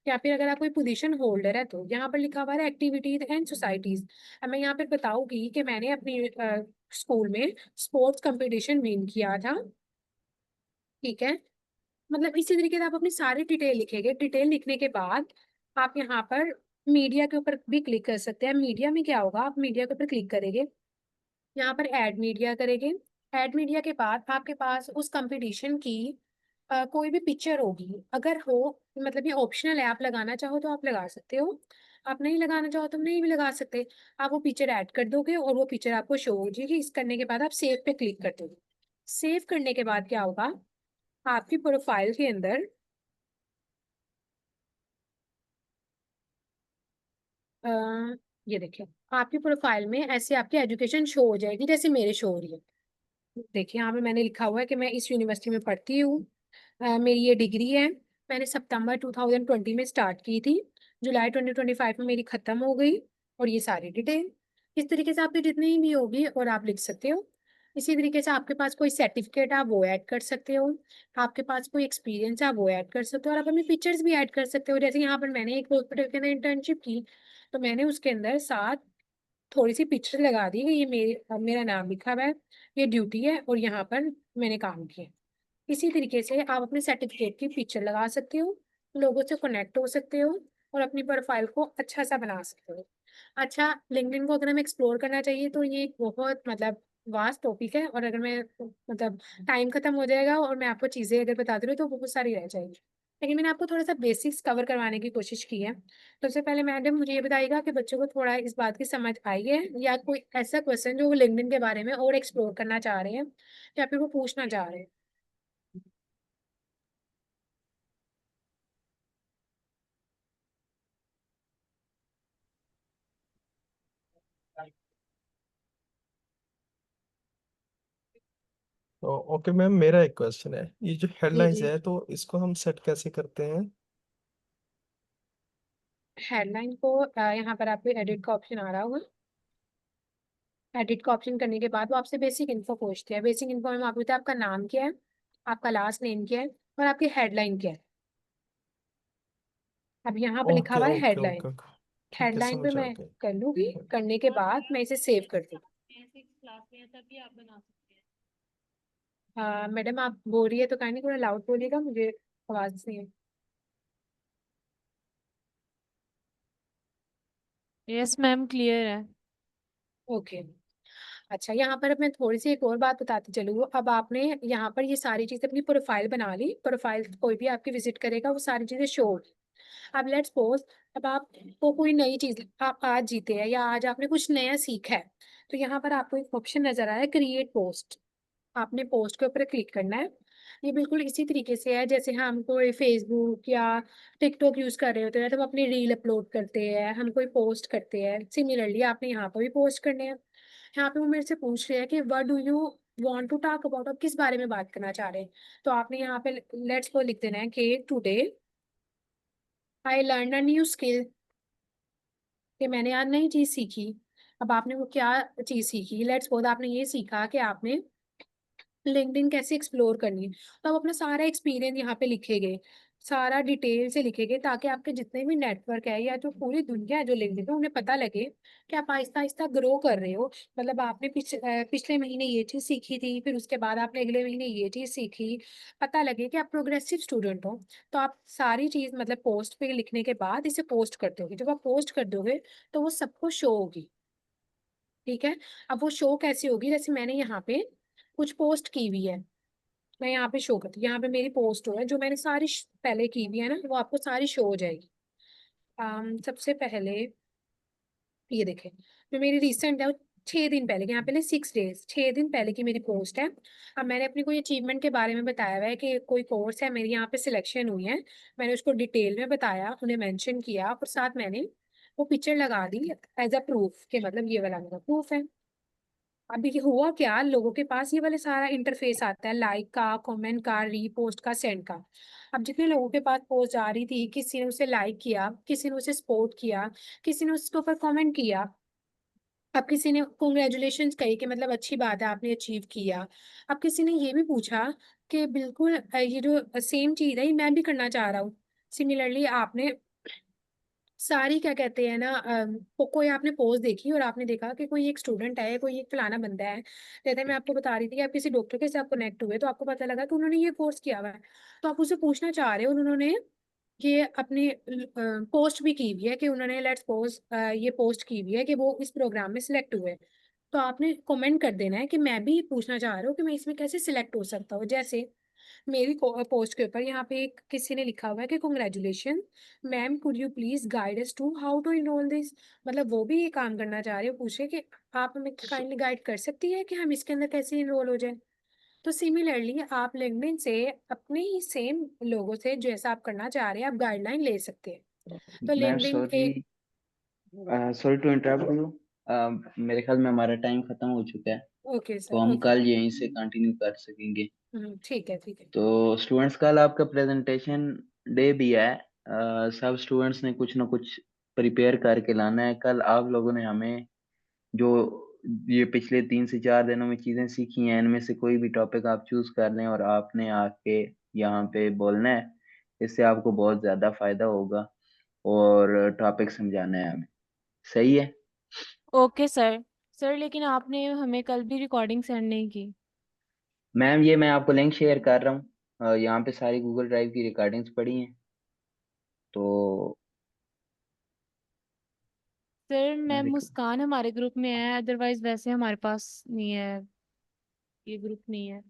या फिर अगर आप कोई पोजीशन होल्डर है तो यहाँ पर लिखा हुआ है एक्टिविटीज एंड सोसाइटीज। अब मैं यहाँ पर बताऊंगी कि मैंने अपनी स्कूल में स्पोर्ट्स कंपटीशन विन किया था, ठीक है। मतलब इसी तरीके से आप अपनी सारी डिटेल लिखेंगे। डिटेल लिखने के बाद आप यहाँ पर मीडिया के ऊपर भी क्लिक कर सकते हैं। मीडिया में क्या होगा, आप मीडिया के ऊपर क्लिक करेंगे, यहाँ पर ऐड मीडिया करेंगे। ऐड मीडिया के बाद आपके पास उस कंपटीशन की कोई भी पिक्चर होगी, अगर हो, मतलब ये ऑप्शनल है, आप लगाना चाहो तो आप लगा सकते हो, आप नहीं लगाना चाहो तो नहीं भी लगा सकते। आप वो पिक्चर ऐड कर दोगे और वो पिक्चर आपको शो हो जाएगी। इस करने के बाद आप सेव पे क्लिक कर दोगे। सेव करने के बाद क्या होगा, आपकी प्रोफाइल के अंदर अ, ये देखिए, आपकी प्रोफाइल में ऐसे आपकी एजुकेशन शो हो जाएगी जैसे मेरे शो हो रही है। देखिए यहाँ पे मैंने लिखा हुआ है कि मैं इस यूनिवर्सिटी में पढ़ती हूँ, मेरी ये डिग्री है, मैंने सितंबर 2020 में स्टार्ट की थी, जुलाई 2025 में मेरी ख़त्म हो गई, और ये सारी डिटेल। इस तरीके से आपकी जितनी भी होगी और आप लिख सकते हो। इसी तरीके से आपके पास कोई सर्टिफिकेट आप वो ऐड कर सकते हो, आपके पास कोई एक्सपीरियंस है आप वो ऐड कर सकते हो, और आप अपनी पिक्चर्स भी ऐड कर सकते हो। जैसे यहाँ पर मैंने एक हॉस्पिटल के अंदर इंटर्नशिप की, तो मैंने उसके अंदर साथ थोड़ी सी पिक्चर लगा दी कि ये मेरा नाम लिखा हुआ है, ये ड्यूटी है, और यहाँ पर मैंने काम किया। इसी तरीके से आप अपने सर्टिफिकेट की पिक्चर लगा सकते हो, लोगों से कनेक्ट हो सकते हो, और अपनी प्रोफाइल को अच्छा सा बना सकते हो। अच्छा, लिंक्डइन को अगर हमें एक्सप्लोर करना चाहिए तो ये एक बहुत मतलब वास्ट टॉपिक है, और अगर मैं मतलब टाइम खत्म हो जाएगा और मैं आपको चीज़ें अगर बता दूँ तो बहुत सारी रह जाएगी, लेकिन मैंने आपको थोड़ा सा बेसिक्स कवर करवाने की कोशिश की है। तो सबसे पहले मैडम मुझे ये बताइएगा कि बच्चों को थोड़ा इस बात की समझ आई है, या कोई ऐसा क्वेश्चन जो वो लिंक्डइन के बारे में और एक्सप्लोर करना चाह रहे हैं, या फिर वो पूछना चाह रहे हैं। तो ओके मैम, मेरा एक क्वेश्चन है, ये जो जी हेडलाइंस जी। है तो इसको हम सेट कैसे करते हैं? हेडलाइन को यहाँ पर आपको एडिट का ऑप्शन आ रहा होगा। एडिट का ऑप्शन करने के बाद वो आपसे बेसिक इन्फो पूछते हैं। बेसिक इन्फो में आपको बताया आपका नाम क्या है, आपका लास्ट नेम क्या है, और आपकी हेडलाइन क्या है। अब यहाँ पर लिखा ओके हुआ है ओके हेडलाइन। ओके ओके, ठीक है, हेडलाइन पे समझ आ मैं गया। कर लूंगी, करने के बाद मैं इसे सेव कर दूँ। मैडम आप बोल रही है तो कहीं नहीं, थोड़ा लाउड बोलिएगा, मुझे आवाज़ नहीं है। यस मैम, क्लियर है। ओके। अच्छा, यहाँ पर अब मैं थोड़ी सी एक और बात बताती चलूँ। अब आपने यहाँ पर ये सारी चीज़ें अपनी प्रोफाइल बना ली, प्रोफाइल कोई भी आपकी विजिट करेगा वो सारी चीज़ें शो होगी। अब लेट्स सपोज, अब आपको कोई नई चीज़ आप आज जीते हैं या आज आपने कुछ नया सीखा है, तो यहाँ पर आपको एक ऑप्शन नजर आया है क्रिएट पोस्ट। आपने पोस्ट के ऊपर क्लिक करना है। ये बिल्कुल इसी तरीके से है जैसे हम कोई फेसबुक या टिकटॉक यूज कर रहे होते हैं तो हम अपनी रील अपलोड करते हैं, हम कोई पोस्ट करते हैं, सिमिलरली आपने यहाँ पर भी पोस्ट करने हैं। यहाँ पे वो मेरे से पूछ रहे हैं कि what do you want to talk about, आप किस बारे में बात करना चाह रहे हैं। तो आपने यहाँ पे लेट्स को लिख देना है कि today I learn a new skill, कि मैंने आज नई चीज सीखी। अब आपने वो क्या चीज सीखी, लेट्स सपोज आपने ये सीखा कि आपने लिंक्डइन कैसे एक्सप्लोर करनी है, तो आप अपना सारा एक्सपीरियंस यहाँ पे लिखेंगे, सारा डिटेल से लिखेंगे, ताकि आपके जितने भी नेटवर्क है या जो पूरी दुनिया है जो लिंक्डइन पे, उन्हें पता लगे कि आप आहिस्ता आहिस्ता ग्रो कर रहे हो। मतलब आपने पिछले महीने ये चीज़ सीखी थी, फिर उसके बाद आपने अगले महीने ये चीज़ सीखी, पता लगे कि आप प्रोग्रेसिव स्टूडेंट हो। तो आप सारी चीज़ मतलब पोस्ट पे लिखने के बाद इसे पोस्ट कर दोगे। जब आप पोस्ट कर दोगे तो वो सबको शो होगी। ठीक है। अब वो शो कैसे होगी, जैसे मैंने यहाँ पे कुछ पोस्ट की हुई है, मैं यहाँ पे शो करती हूँ, यहाँ पे मेरी पोस्ट हो है जो मैंने सारी पहले की हुई है ना, वो आपको सारी शो हो जाएगी। सबसे पहले ये देखें, जो मेरी रिसेंट है वो 6 दिन पहले की, यहाँ पे 6 डेज 6 दिन पहले की मेरी पोस्ट है। अब मैंने अपनी कोई अचीवमेंट के बारे में बताया हुआ है कि कोई कोर्स है मेरी यहाँ पे सिलेक्शन हुई है, मैंने उसको डिटेल में बताया, उन्हें मेंशन किया, और साथ मैंने वो पिक्चर लगा दी एज अ प्रूफ, के मतलब ये वाला मेरा प्रूफ है। अभी ये हुआ क्या, लोगों के पास ये वाले सारा इंटरफेस आता है, लाइक का, कमेंट का, रीपोस्ट का, सेंड का। अब जितने लोगों के पास पोस्ट जा रही थी, किसी ने उसे लाइक किया, किसी ने उसे सपोर्ट किया, किसी ने उसके ऊपर कमेंट किया, अब किसी ने कॉन्ग्रेचुलेशन कही कि मतलब अच्छी बात है आपने अचीव किया। अब किसी ने ये भी पूछा कि बिल्कुल ये जो सेम चीज़ है ये मैं भी करना चाह रहा हूँ। सिमिलरली आपने सारी क्या कहते हैं ना कोई आपने पोस्ट देखी और आपने देखा कि कोई एक स्टूडेंट है, कोई एक फलाना बंदा है, जैसे मैं आपको बता रही थी कि आप किसी डॉक्टर के साथ कनेक्ट हुए तो आपको पता लगा कि उन्होंने ये कोर्स किया हुआ है, तो आप उससे पूछना चाह रहे हो, उन्होंने ये अपनी पोस्ट भी की हुई है कि उन्होंने लेट्स सपोज ये पोस्ट की हुई है कि वो इस प्रोग्राम में सिलेक्ट हुए। तो आपने कमेंट कर देना है कि मैं भी पूछना चाह रहा हूँ कि मैं इसमें कैसे सिलेक्ट हो सकता हूँ। जैसे मेरी पोस्ट के ऊपर यहाँ पे एक किसी ने लिखा हुआ है कि congratulation ma'am, could you please guide us to how to enrol this. मतलब वो भी ये काम करना चाह रहे हो, पूछे कि आप हमें काइंडली गाइड कर सकती है कि हम इसके अंदर कैसे इनरोल हो जाए। तो सिमिलरली आप लिंक्डइन से अपने ही सेम लोगों से जैसा आप करना चाह रहे हैं आप गाइडलाइन ले सकते हैं। तो मैम लिंक्डइन एक सॉरी टू इंटरप्ट यू। मेरे ख्याल में हमारा टाइम खत्म हो चुका है, ओके तो सर, हम ओके। कल यहीं से कंटिन्यू कर सकेंगे। ठीक है, ठीक है। तो स्टूडेंट्स, कल आपका प्रेजेंटेशन डे भी है। सब स्टूडेंट्स ने कुछ ना कुछ प्रिपेयर करके लाना है। कल आप लोगों ने हमें जो ये पिछले 3 से 4 दिनों में चीजें सीखी हैं, इनमें से कोई भी टॉपिक आप चूज कर लें और आपने आके यहाँ पे बोलना है। इससे आपको बहुत ज्यादा फायदा होगा और टॉपिक समझाना है हमें। सही है? Okay sir. सर लेकिन आपने हमें कल भी रिकॉर्डिंग सेंड नहीं की। मैम, ये मैं आपको लिंक शेयर कर रहा हूँ। यहाँ पे सारी गूगल ड्राइव की रिकॉर्डिंग्स पड़ी हैं। तो सर मैं मैम मुस्कान हमारे ग्रुप में है, अदरवाइज वैसे हमारे पास नहीं है, ये ग्रुप नहीं है।